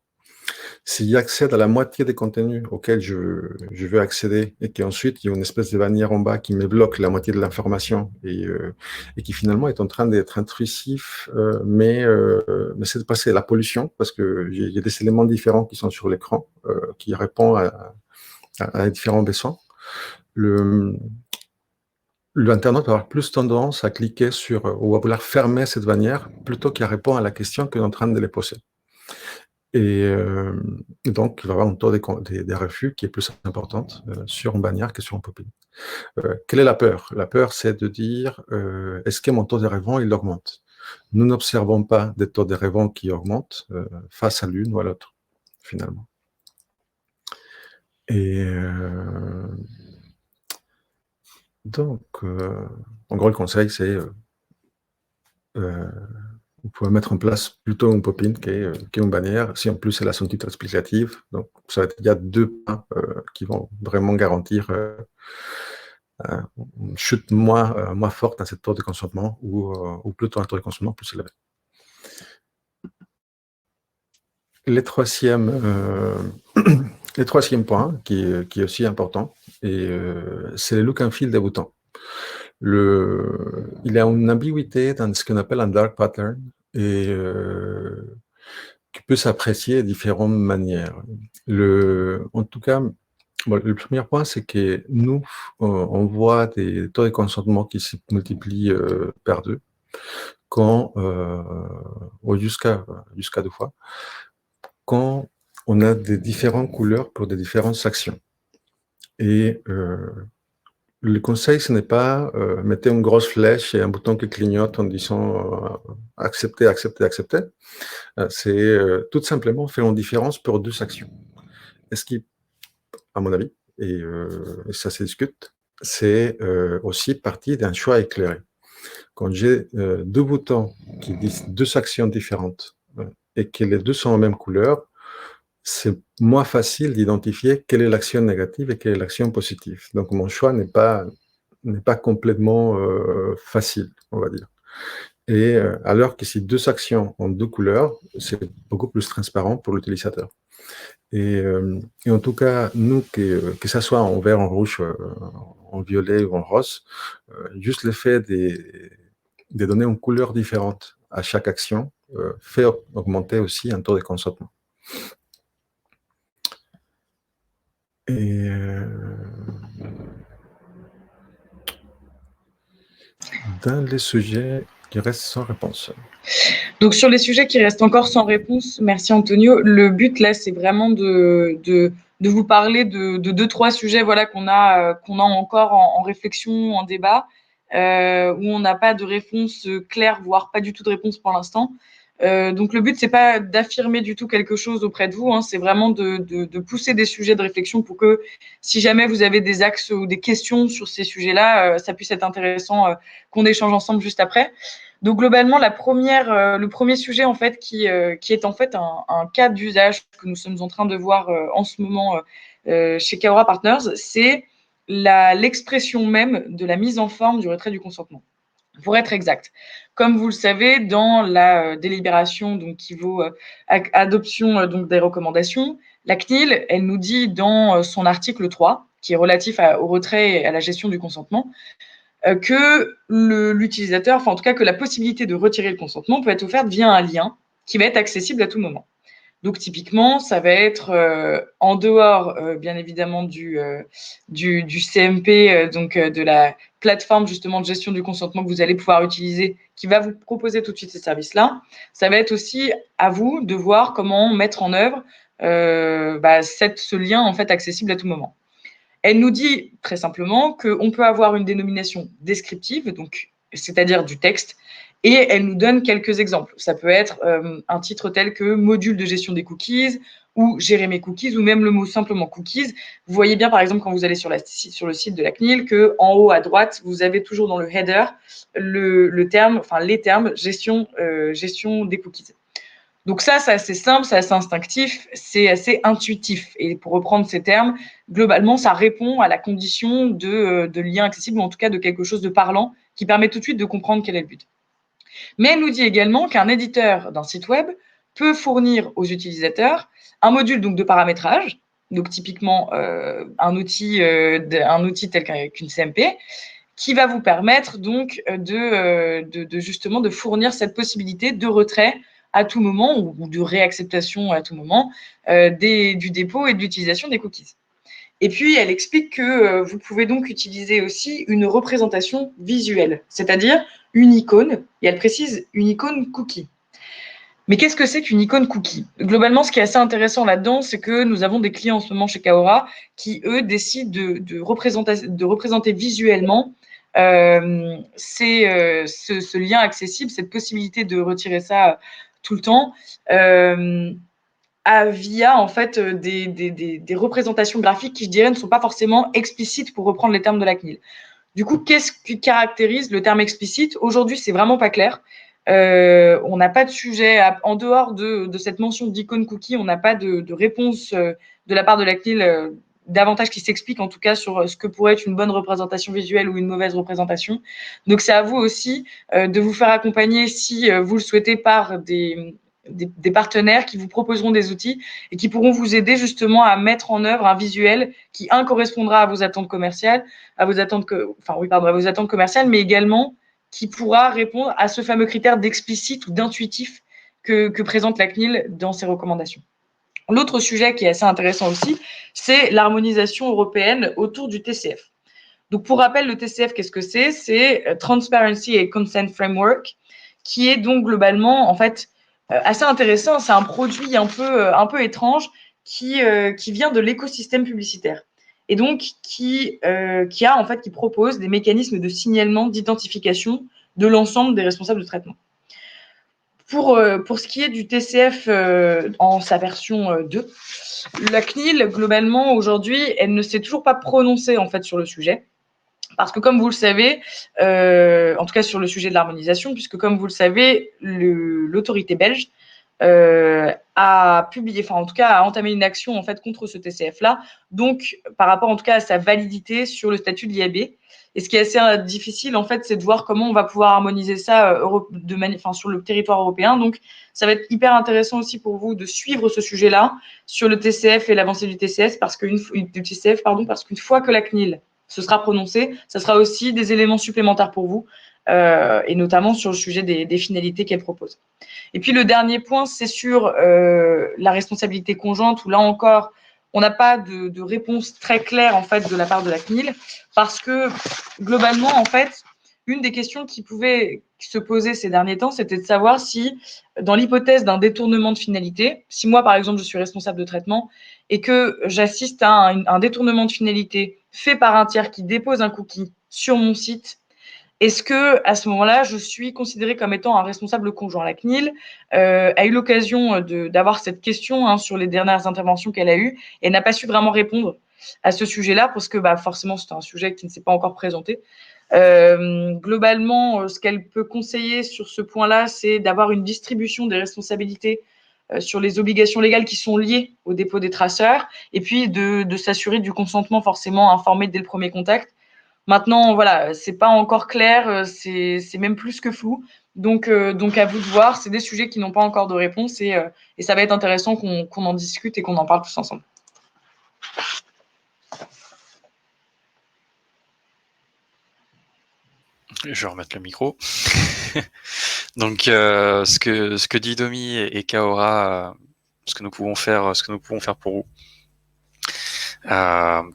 Speaker 3: S'il accède à la moitié des contenus auxquels je veux accéder et qu'ensuite il y a une espèce de bannière en bas qui me bloque la moitié de l'information et qui finalement est en train d'être intrusif, mais c'est de passer à la pollution parce qu'il y a des éléments différents qui sont sur l'écran qui répondent à différents besoins. L'internaute va avoir plus tendance à cliquer sur ou à vouloir fermer cette bannière plutôt qu'à répondre à la question qu'on est en train de les poser. Et donc, il va y avoir un taux des refus qui est plus importante sur une bannière que sur une popine. Quelle est la peur? La peur, c'est de dire est-ce que mon taux de rebond, il augmente? Nous n'observons pas des taux de rebond qui augmentent face à l'une ou à l'autre, finalement. Et donc, en gros, le conseil, c'est vous pouvez mettre en place plutôt une popine qu'une bannière, si en plus elle a son titre explicatif. Donc, il y a deux points qui vont vraiment garantir une chute moins forte dans cette taux de consentement ou plutôt un taux de consentement plus élevé. Le troisième point qui est aussi important, c'est le look and feel des boutons. Il y a une ambiguïté dans ce qu'on appelle un dark pattern et qui peut s'apprécier de différentes manières. En tout cas, le premier point, c'est que nous, on voit des taux de consentement qui se multiplient par 2, ou jusqu'à 2 fois, quand on a des différentes couleurs pour des différentes actions. Et le conseil, ce n'est pas mettez une grosse flèche et un bouton qui clignote en disant accepter, accepter, accepter. C'est tout simplement faire une différence pour 2 actions. Et ce qui, à mon avis, et ça se discute, c'est aussi partie d'un choix éclairé. Quand j'ai 2 boutons qui disent 2 actions différentes et que les 2 sont en même couleur, c'est moins facile d'identifier quelle est l'action négative et quelle est l'action positive. Donc mon choix n'est pas complètement facile, on va dire. Et alors que si 2 actions ont 2 couleurs, c'est beaucoup plus transparent pour l'utilisateur. Et en tout cas, nous, que ça soit en vert, en rouge, en violet ou en rose, juste le fait de donner une couleur différente à chaque action fait augmenter aussi un taux de consentement. Et dans les sujets qui restent sans réponse.
Speaker 2: Donc, sur les sujets qui restent encore sans réponse, merci Antonio. Le but, là, c'est vraiment de vous parler de 2-3 sujets voilà, qu'on a encore en réflexion, en débat, où on n'a pas de réponse claire, voire pas du tout de réponse pour l'instant. Donc, le but, c'est pas d'affirmer du tout quelque chose auprès de vous, hein, c'est vraiment de pousser des sujets de réflexion pour que, si jamais vous avez des axes ou des questions sur ces sujets-là, ça puisse être intéressant qu'on échange ensemble juste après. Donc globalement, le premier sujet en fait qui est en fait un cas d'usage que nous sommes en train de voir en ce moment chez Kaora Partners, c'est l'expression même de la mise en forme du retrait du consentement. Pour être exact, comme vous le savez, dans la délibération donc, qui vaut adoption donc, des recommandations, la CNIL, elle nous dit dans son article 3, qui est relatif au retrait et à la gestion du consentement, que l'utilisateur, enfin en tout cas que la possibilité de retirer le consentement peut être offerte via un lien qui va être accessible à tout moment. Donc typiquement, ça va être en dehors, bien évidemment, du CMP, donc de la plateforme justement de gestion du consentement que vous allez pouvoir utiliser, qui va vous proposer tout de suite ces services-là. Ça va être aussi à vous de voir comment mettre en œuvre ce lien en fait accessible à tout moment. Elle nous dit très simplement qu'on peut avoir une dénomination descriptive, donc c'est-à-dire du texte, et elle nous donne quelques exemples. Ça peut être un titre tel que module de gestion des cookies ou gérer mes cookies ou même le mot simplement cookies. Vous voyez bien par exemple quand vous allez sur le site de la CNIL qu'en haut à droite, vous avez toujours dans le header les termes gestion des cookies. Donc ça, c'est assez simple, c'est assez instinctif, c'est assez intuitif. Et pour reprendre ces termes, globalement, ça répond à la condition de lien accessible, ou en tout cas de quelque chose de parlant, qui permet tout de suite de comprendre quel est le but. Mais elle nous dit également qu'un éditeur d'un site web peut fournir aux utilisateurs un module donc, de paramétrage, donc typiquement un outil tel qu'une CMP, qui va vous permettre donc justement de fournir cette possibilité de retrait à tout moment ou de réacceptation à tout moment du dépôt et de l'utilisation des cookies. Et puis, elle explique que vous pouvez donc utiliser aussi une représentation visuelle, c'est-à-dire une icône, et elle précise une icône cookie. Mais qu'est-ce que c'est qu'une icône cookie? Globalement, ce qui est assez intéressant là-dedans, c'est que nous avons des clients en ce moment chez Kaora qui, eux, décident de représenter visuellement ce lien accessible, cette possibilité de retirer ça tout le temps via en fait des représentations graphiques qui, je dirais, ne sont pas forcément explicites pour reprendre les termes de la CNIL. Du coup, qu'est-ce qui caractérise le terme explicite? Aujourd'hui, c'est vraiment pas clair. On n'a pas de sujet en dehors de cette mention d'icône cookie, on n'a pas de réponse de la part de la CNIL davantage qui s'explique en tout cas sur ce que pourrait être une bonne représentation visuelle ou une mauvaise représentation. Donc c'est à vous aussi de vous faire accompagner si vous le souhaitez par des partenaires qui vous proposeront des outils et qui pourront vous aider justement à mettre en œuvre un visuel qui, correspondra à vos attentes commerciales, à vos attentes commerciales, mais également qui pourra répondre à ce fameux critère d'explicite ou d'intuitif que présente la CNIL dans ses recommandations. L'autre sujet qui est assez intéressant aussi, c'est l'harmonisation européenne autour du TCF. Donc, pour rappel, le TCF, qu'est-ce que c'est? C'est Transparency and Consent Framework, qui est donc globalement, en fait, assez intéressant. C'est un produit un peu étrange qui vient de l'écosystème publicitaire. Et donc, qui propose des mécanismes de signalement, d'identification de l'ensemble des responsables de traitement. Pour ce qui est du TCF en sa version 2, la CNIL, globalement, aujourd'hui, elle ne s'est toujours pas prononcée en fait, sur le sujet. Parce que comme vous le savez, en tout cas sur le sujet de l'harmonisation, puisque comme vous le savez, l'autorité belge a publié, enfin en tout cas a entamé une action en fait contre ce TCF-là, donc par rapport en tout cas à sa validité sur le statut de l'IAB. Et ce qui est assez difficile en fait, c'est de voir comment on va pouvoir harmoniser ça sur le territoire européen. Donc ça va être hyper intéressant aussi pour vous de suivre ce sujet-là sur le TCF et l'avancée du TCF, parce qu'une fois que la CNIL se sera prononcé, ça sera aussi des éléments supplémentaires pour vous, et notamment sur le sujet des finalités qu'elle propose. Et puis le dernier point, c'est sur la responsabilité conjointe, où là encore, on n'a pas de réponse très claire en fait de la part de la CNIL, parce que globalement, en fait, une des questions qui pouvait se poser ces derniers temps, c'était de savoir si, dans l'hypothèse d'un détournement de finalité, si moi, par exemple, je suis responsable de traitement et que j'assiste à un détournement de finalité fait par un tiers qui dépose un cookie sur mon site, est-ce que à ce moment-là, je suis considérée comme étant un responsable conjoint? La CNIL a eu l'occasion d'avoir cette question sur les dernières interventions qu'elle a eues et elle n'a pas su vraiment répondre à ce sujet-là parce que forcément, c'est un sujet qui ne s'est pas encore présenté. Globalement, ce qu'elle peut conseiller sur ce point-là, c'est d'avoir une distribution des responsabilités sur les obligations légales qui sont liées au dépôt des traceurs et puis de s'assurer du consentement forcément informé dès le premier contact. Maintenant, voilà, c'est pas encore clair, c'est même plus que flou. Donc à vous de voir. C'est des sujets qui n'ont pas encore de réponse et ça va être intéressant qu'on en discute et qu'on en parle tous ensemble.
Speaker 1: Je vais remettre le micro. Donc, ce que dit Domi et Kaora, ce que nous pouvons faire pour vous.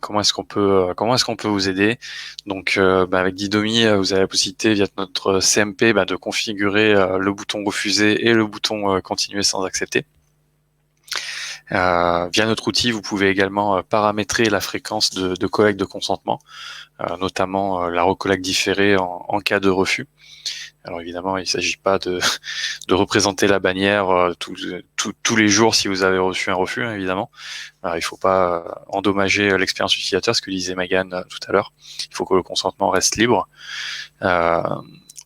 Speaker 1: Comment est-ce qu'on peut vous aider? Donc, avec Didomi, vous avez la possibilité via notre CMP de configurer le bouton refuser et le bouton continuer sans accepter. Via notre outil, vous pouvez également paramétrer la fréquence de collecte de consentement, notamment la recollecte différée en cas de refus. Alors évidemment, il ne s'agit pas de représenter la bannière tous les jours si vous avez reçu un refus, évidemment. Alors, il ne faut pas endommager l'expérience utilisateur, ce que disait Megan tout à l'heure. Il faut que le consentement reste libre.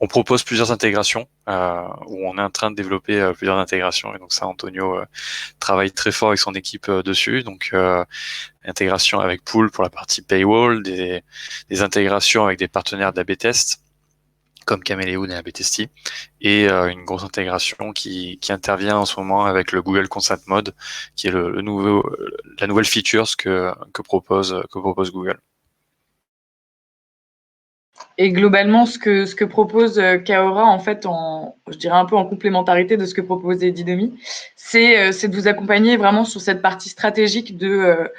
Speaker 1: On propose plusieurs intégrations, où on est en train de développer plusieurs intégrations. Et donc ça, Antonio travaille très fort avec son équipe dessus. Donc intégration avec Pool pour la partie paywall, des intégrations avec des partenaires d'A/B test comme Chameleon et A/B Testy, et une grosse intégration qui intervient en ce moment avec le Google Consent Mode, qui est la nouvelle feature que propose Google.
Speaker 2: Et globalement, ce que propose Kaora, en fait, je dirais un peu en complémentarité de ce que proposait Didomi, c'est de vous accompagner vraiment sur cette partie stratégique de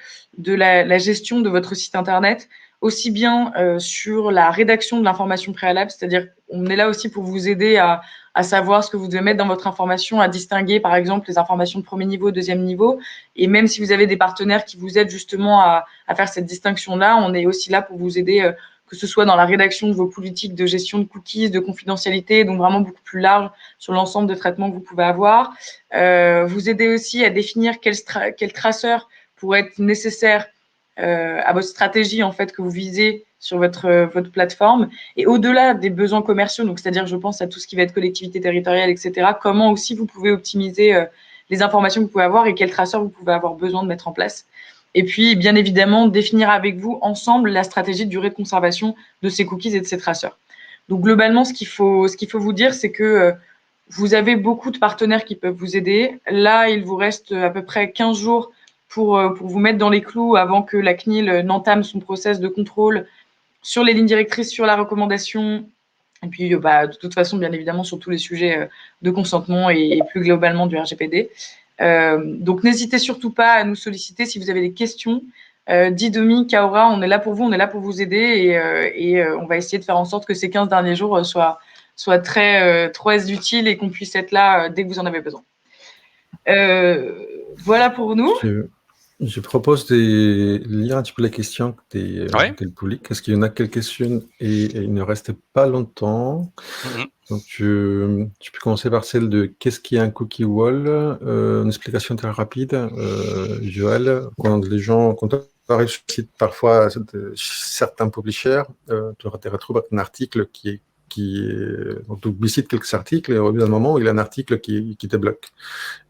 Speaker 2: la gestion de votre site internet, aussi bien sur la rédaction de l'information préalable, c'est-à-dire on est là aussi pour vous aider à savoir ce que vous devez mettre dans votre information, à distinguer par exemple les informations de premier niveau, deuxième niveau, et même si vous avez des partenaires qui vous aident justement à faire cette distinction-là, on est aussi là pour vous aider que ce soit dans la rédaction de vos politiques de gestion de cookies, de confidentialité, donc vraiment beaucoup plus large sur l'ensemble de traitements que vous pouvez avoir. Vous aider aussi à définir quel traceur pourrait être nécessaire à votre stratégie en fait que vous visez sur votre plateforme. Et au-delà des besoins commerciaux, donc c'est-à-dire je pense à tout ce qui va être collectivité territoriale, etc., comment aussi vous pouvez optimiser les informations que vous pouvez avoir et quels traceurs vous pouvez avoir besoin de mettre en place. Et puis, bien évidemment, définir avec vous ensemble la stratégie de durée de conservation de ces cookies et de ces traceurs. Donc, globalement, ce qu'il faut vous dire, c'est que vous avez beaucoup de partenaires qui peuvent vous aider. Là, il vous reste à peu près 15 jours pour vous mettre dans les clous avant que la CNIL n'entame son process de contrôle sur les lignes directrices, sur la recommandation, et puis de toute façon, bien évidemment, sur tous les sujets de consentement et plus globalement du RGPD. Donc, n'hésitez surtout pas à nous solliciter si vous avez des questions. Didomi, Kaora, on est là pour vous, on est là pour vous aider et on va essayer de faire en sorte que ces 15 derniers jours soient très utiles et qu'on puisse être là dès que vous en avez besoin. Voilà pour nous.
Speaker 3: Je propose de lire un petit peu les questions du public, parce qu'il y en a quelques-unes et il ne reste pas longtemps. Donc, je peux commencer par celle de qu'est-ce qui est un cookie wall, une explication très rapide. Joël, quand on arrive sur le site, parfois, certains publishers, tu retrouves un article donc tu visites quelques articles et au bout d'un moment, il y a un article qui te bloque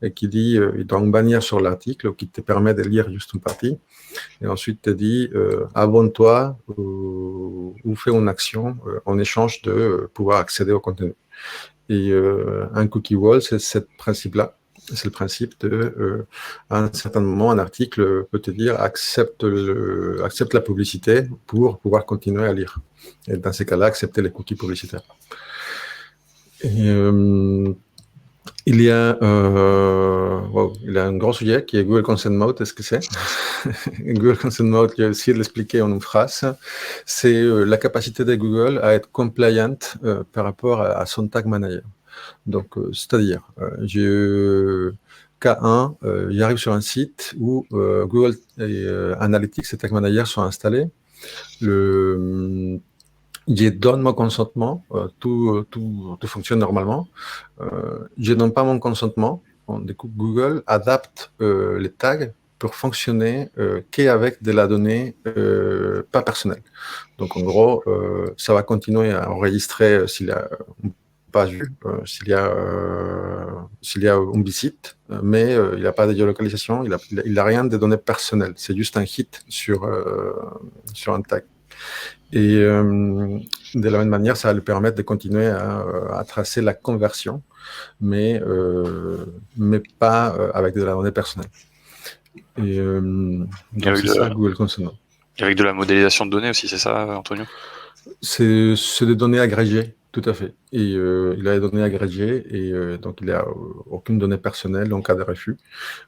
Speaker 3: et qui dit, il doit en bannir sur l'article ou qui te permet de lire juste une partie et ensuite te dit, abonne-toi ou fais une action en échange de pouvoir accéder au contenu. Et un cookie wall, c'est ce principe-là. C'est le principe à un certain moment, un article peut te dire accepte la publicité pour pouvoir continuer à lire. Et dans ces cas-là, accepter les cookies publicitaires. Et Il y a, il y a un gros sujet qui est Google Consent Mode. Est-ce que c'est Google Consent Mode, je vais essayer de l'expliquer en une phrase. C'est la capacité de Google à être compliant par rapport à son tag manager. Donc, c'est-à-dire, cas 1, j'arrive sur un site où Google Analytics et Tag Manager sont installés. Je donne mon consentement, tout fonctionne normalement. Je donne pas mon consentement. Du coup, Google adapte les tags pour fonctionner qu'avec de la donnée pas personnelle. Donc, en gros, ça va continuer à enregistrer s'il y a pas vu, s'il y a une visite, mais il n'a pas de géolocalisation, il a rien de données personnelles. C'est juste un hit sur un tag. Et de la même manière, ça va lui permettre de continuer à tracer la conversion, mais pas avec de la donnée personnelle. Et donc c'est ça Google Consent.
Speaker 1: Avec de la modélisation de données aussi, c'est ça, Antonio?
Speaker 3: C'est des données agrégées, tout à fait. Et il a des données agrégées, et donc il n'y a aucune donnée personnelle en cas de refus,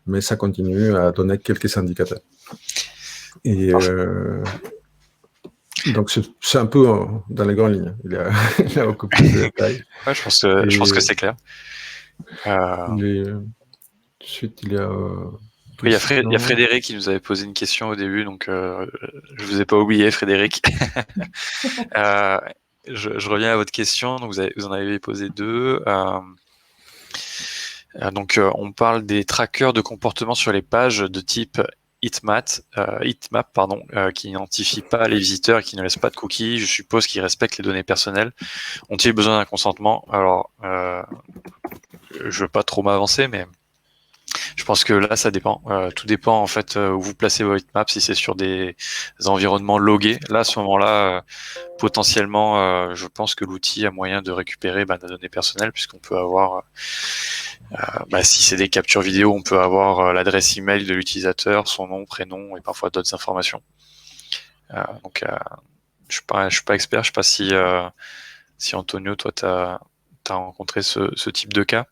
Speaker 3: mais ça continue à donner quelques indicateurs. Et donc c'est un peu dans les grandes lignes. Il y a beaucoup plus de détails.
Speaker 1: Ouais, je pense que c'est clair.
Speaker 3: Ensuite, il y a...
Speaker 1: il y a Frédéric qui nous avait posé une question au début, donc je vous ai pas oublié, Frédéric. Je reviens à votre question. Donc vous en avez posé deux. Donc on parle des trackers de comportement sur les pages de type Heatmap, qui n'identifient pas les visiteurs et qui ne laissent pas de cookies. Je suppose qu'ils respectent les données personnelles. Ont-ils besoin d'un consentement? Alors, je veux pas trop m'avancer, mais je pense que là, ça dépend. Tout dépend en fait où vous placez vos heatmaps. Si c'est sur des environnements logués, là, à ce moment-là, potentiellement, je pense que l'outil a moyen de récupérer des données personnelles, puisqu'on peut avoir, si c'est des captures vidéo, on peut avoir l'adresse email de l'utilisateur, son nom, prénom et parfois d'autres informations. Donc, je suis pas expert. Je sais pas si Antonio, toi, t'as rencontré ce type de cas.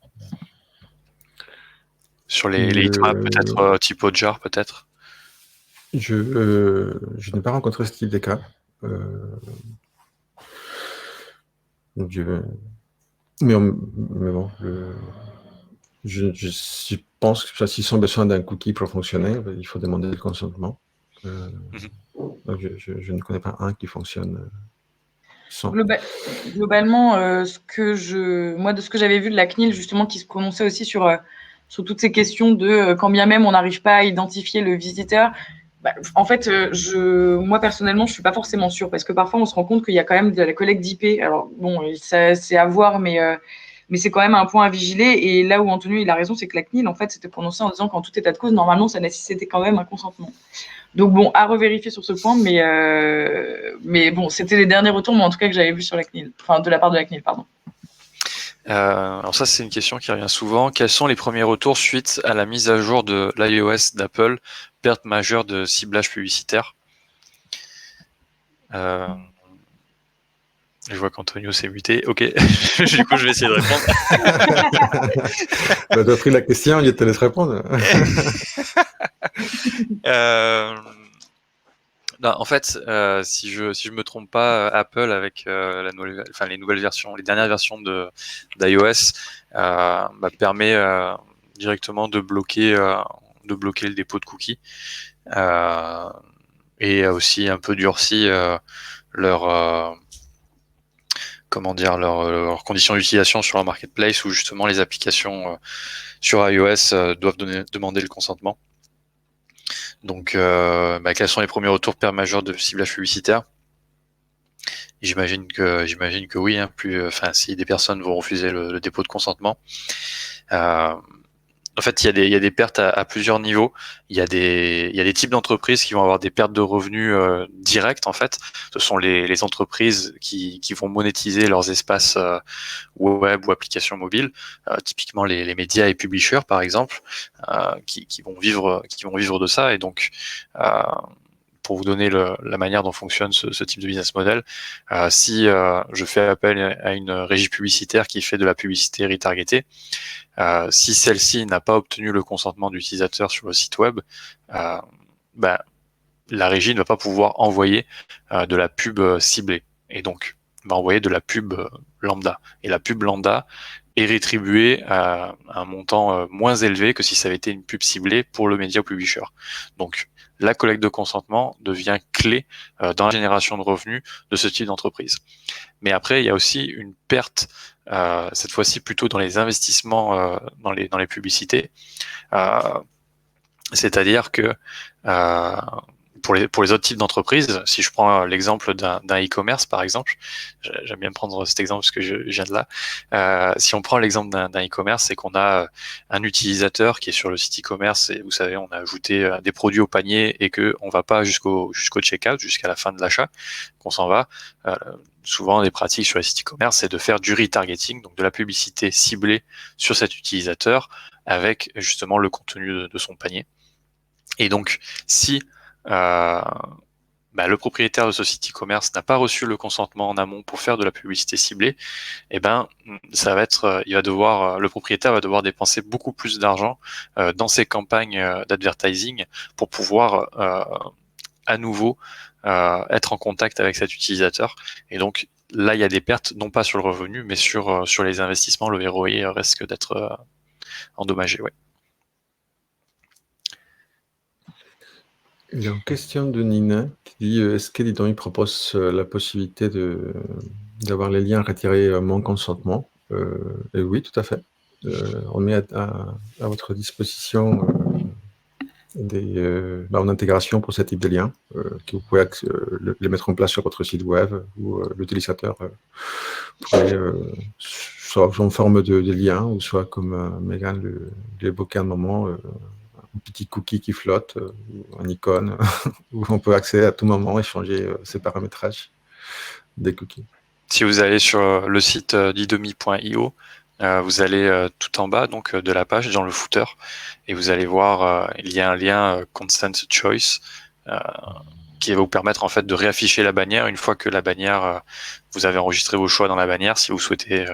Speaker 1: Sur les heatmaps, peut-être type Hotjar, peut-être.
Speaker 3: Je n'ai pas rencontré ce type de cas. Mais bon, je pense que s'ils ont besoin d'un cookie pour fonctionner, il faut demander le consentement. Donc je ne connais pas un qui fonctionne sans.
Speaker 2: Globalement, de ce que j'avais vu de la CNIL, justement, qui se prononçait aussi sur toutes ces questions de quand bien même on n'arrive pas à identifier le visiteur. En fait, moi personnellement, je suis pas forcément sûre, parce que parfois on se rend compte qu'il y a quand même de la collecte d'IP. Alors bon, c'est à voir, mais c'est quand même un point à vigiler. Et là où Antonio il a raison, c'est que la CNIL en fait s'était prononcée en disant qu'en tout état de cause, normalement, ça nécessitait quand même un consentement. Donc bon, à revérifier sur ce point, mais bon, c'était les derniers retours, mais en tout cas que j'avais vu sur la CNIL, enfin de la part de la CNIL, pardon.
Speaker 1: Alors ça, c'est une question qui revient souvent. Quels sont les premiers retours suite à la mise à jour de l'iOS d'Apple, perte majeure de ciblage publicitaire? Je vois qu'Antonio s'est muté. Ok, du coup, je vais essayer de répondre.
Speaker 3: Tu as pris la question, je te laisse répondre.
Speaker 1: En fait, si je me trompe pas, Apple avec les nouvelles versions, les dernières versions d'iOS permet directement de bloquer le dépôt de cookies et aussi un peu durci leurs conditions d'utilisation sur leur marketplace, où justement les applications sur iOS doivent demander le consentement. Donc, quels sont les premiers retours paire majeure de ciblage publicitaire? J'imagine que oui. Si des personnes vont refuser le dépôt de consentement, en fait, il y a des pertes à plusieurs niveaux. Il y a des types d'entreprises qui vont avoir des pertes de revenus directes. En fait, ce sont les entreprises qui vont monétiser leurs espaces web ou applications mobiles. Typiquement les médias et publishers, par exemple, qui vont vivre de ça. Et donc, pour vous donner la manière dont fonctionne ce type de business model, si je fais appel à une régie publicitaire qui fait de la publicité retargetée, si celle-ci n'a pas obtenu le consentement d'utilisateur sur le site web, la régie ne va pas pouvoir envoyer de la pub ciblée, et donc va envoyer de la pub lambda. Et la pub lambda est rétribuée à un montant moins élevé que si ça avait été une pub ciblée pour le média publisher. Donc la collecte de consentement devient clé dans la génération de revenus de ce type d'entreprise. Mais après, il y a aussi une perte, cette fois-ci plutôt dans les investissements dans les publicités. C'est-à-dire que pour les autres types d'entreprises, si je prends l'exemple d'un e-commerce par exemple, j'aime bien prendre cet exemple parce que je viens de là. Si on prend l'exemple d'un e-commerce, c'est qu'on a un utilisateur qui est sur le site e-commerce et vous savez, on a ajouté des produits au panier et que on va pas jusqu'au checkout, jusqu'à la fin de l'achat, qu'on s'en va. Souvent, des pratiques sur les sites e-commerce, c'est de faire du retargeting, donc de la publicité ciblée sur cet utilisateur avec justement le contenu de son panier. Et donc, si le propriétaire de ce site e-commerce n'a pas reçu le consentement en amont pour faire de la publicité ciblée, ça va être, le propriétaire va devoir dépenser beaucoup plus d'argent dans ses campagnes d'advertising pour pouvoir à nouveau être en contact avec cet utilisateur. Et donc là, il y a des pertes, non pas sur le revenu, mais sur les investissements. Le ROI risque d'être endommagé. Ouais.
Speaker 3: Il y a une question de Nina qui dit est-ce qu'Edidomi propose la possibilité d'avoir les liens retirés mon consentement et oui, tout à fait. On met à votre disposition une intégration pour ce type de liens que vous pouvez les mettre en place sur votre site web où l'utilisateur pourrait soit en forme de lien ou soit comme Megan l'évoquait à un moment un petit cookie qui flotte, une icône, où on peut accéder à tout moment et changer ses paramétrages des cookies.
Speaker 1: Si vous allez sur le site didomi.io, vous allez tout en bas donc de la page, dans le footer, et vous allez voir, il y a un lien Consent Choice qui va vous permettre en fait de réafficher la bannière une fois que la bannière, vous avez enregistré vos choix dans la bannière. Si vous souhaitez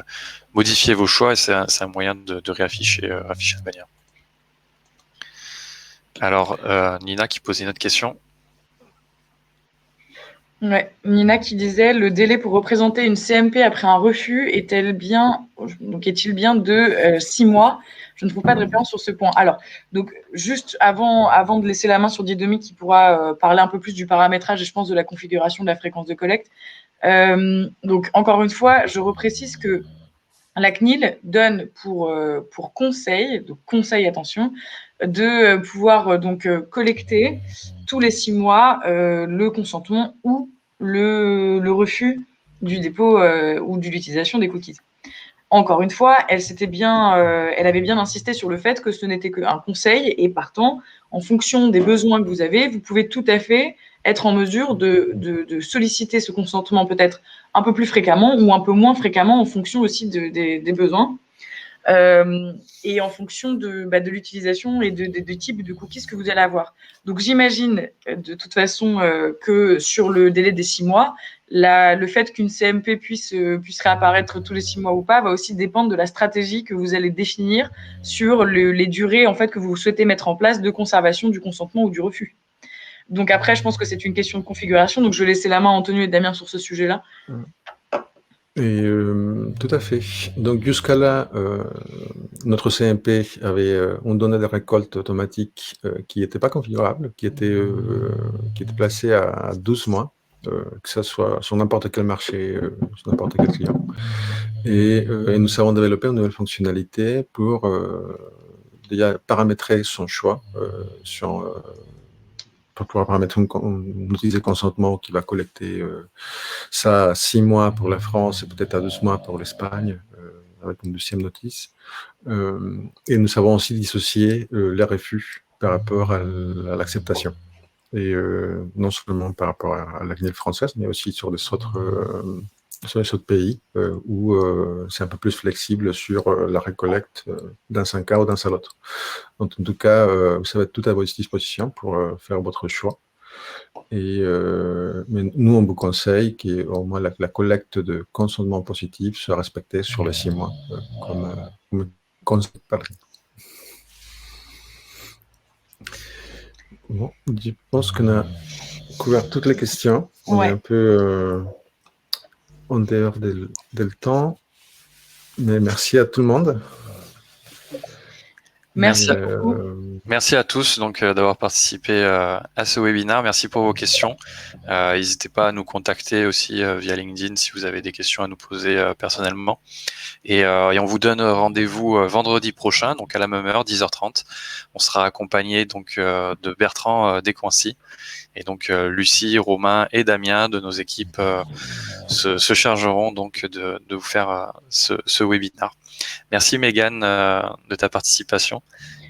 Speaker 1: modifier vos choix, c'est un moyen de réafficher la bannière. Alors, Nina qui posait une autre question.
Speaker 2: Ouais, Nina qui disait le délai pour représenter une CMP après un refus est-il bien de 6 mois? Je ne trouve pas de réponse sur ce point. Alors, donc juste avant de laisser la main sur Didomi qui pourra parler un peu plus du paramétrage et je pense de la configuration de la fréquence de collecte. Donc encore une fois, je reprécise que la CNIL donne pour conseil, donc conseil attention, de pouvoir collecter tous les 6 mois le consentement ou le refus du dépôt ou de l'utilisation des cookies. Encore une fois, elle avait bien insisté sur le fait que ce n'était qu'un conseil et partant, en fonction des besoins que vous avez, vous pouvez tout à fait être en mesure de solliciter ce consentement peut-être un peu plus fréquemment ou un peu moins fréquemment en fonction aussi des besoins. Et en fonction de l'utilisation et du type de cookies que vous allez avoir. Donc, j'imagine de toute façon que sur le délai des 6 mois, le fait qu'une CMP puisse réapparaître tous les 6 mois ou pas va aussi dépendre de la stratégie que vous allez définir sur les durées en fait, que vous souhaitez mettre en place de conservation du consentement ou du refus. Donc après, je pense que c'est une question de configuration. Donc, je vais laisser la main à Antonio et Damien sur ce sujet-là.
Speaker 3: Et tout à fait. Donc jusqu'à là, notre CMP avait une donnée de récolte automatique qui n'était pas configurable, qui était placée à 12 mois, que ce soit sur n'importe quel marché, sur n'importe quel client. Et nous avons développé une nouvelle fonctionnalité pour déjà paramétrer son choix pour pouvoir paramétrer un outil consentement qui va collecter ça à 6 mois pour la France et peut-être à 12 mois pour l'Espagne, avec une deuxième notice. Et nous savons aussi dissocier les refus par rapport à l'acceptation. Et non seulement par rapport à la CNIL française, mais aussi sur les autres pays où c'est un peu plus flexible sur la récollecte dans un cas ou dans l'autre. Donc, en tout cas, ça va être tout à votre disposition pour faire votre choix. Mais nous, on vous conseille qu'au moins la collecte de consentement positif soit respectée sur les 6 mois, comme conseil Patrick. Bon, je pense qu'on a couvert toutes les questions. On est un peu en dehors du temps, mais merci à tout le monde.
Speaker 2: Merci
Speaker 1: beaucoup. Merci à tous donc d'avoir participé à ce webinaire. Merci pour vos questions. N'hésitez pas à nous contacter aussi via LinkedIn si vous avez des questions à nous poser personnellement. Et on vous donne rendez-vous vendredi prochain, donc à la même heure, 10h30. On sera accompagné donc de Bertrand Descoincy. Et donc Lucie, Romain et Damien de nos équipes se chargeront donc de vous faire ce webinaire. Merci Mégane de ta participation.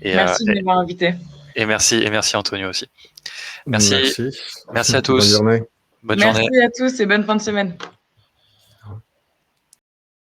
Speaker 2: Merci de m'avoir invité.
Speaker 1: Et merci Antonio aussi. Merci à tous.
Speaker 3: Bonne journée.
Speaker 1: Bonne journée.
Speaker 2: Merci à tous et bonne fin de semaine.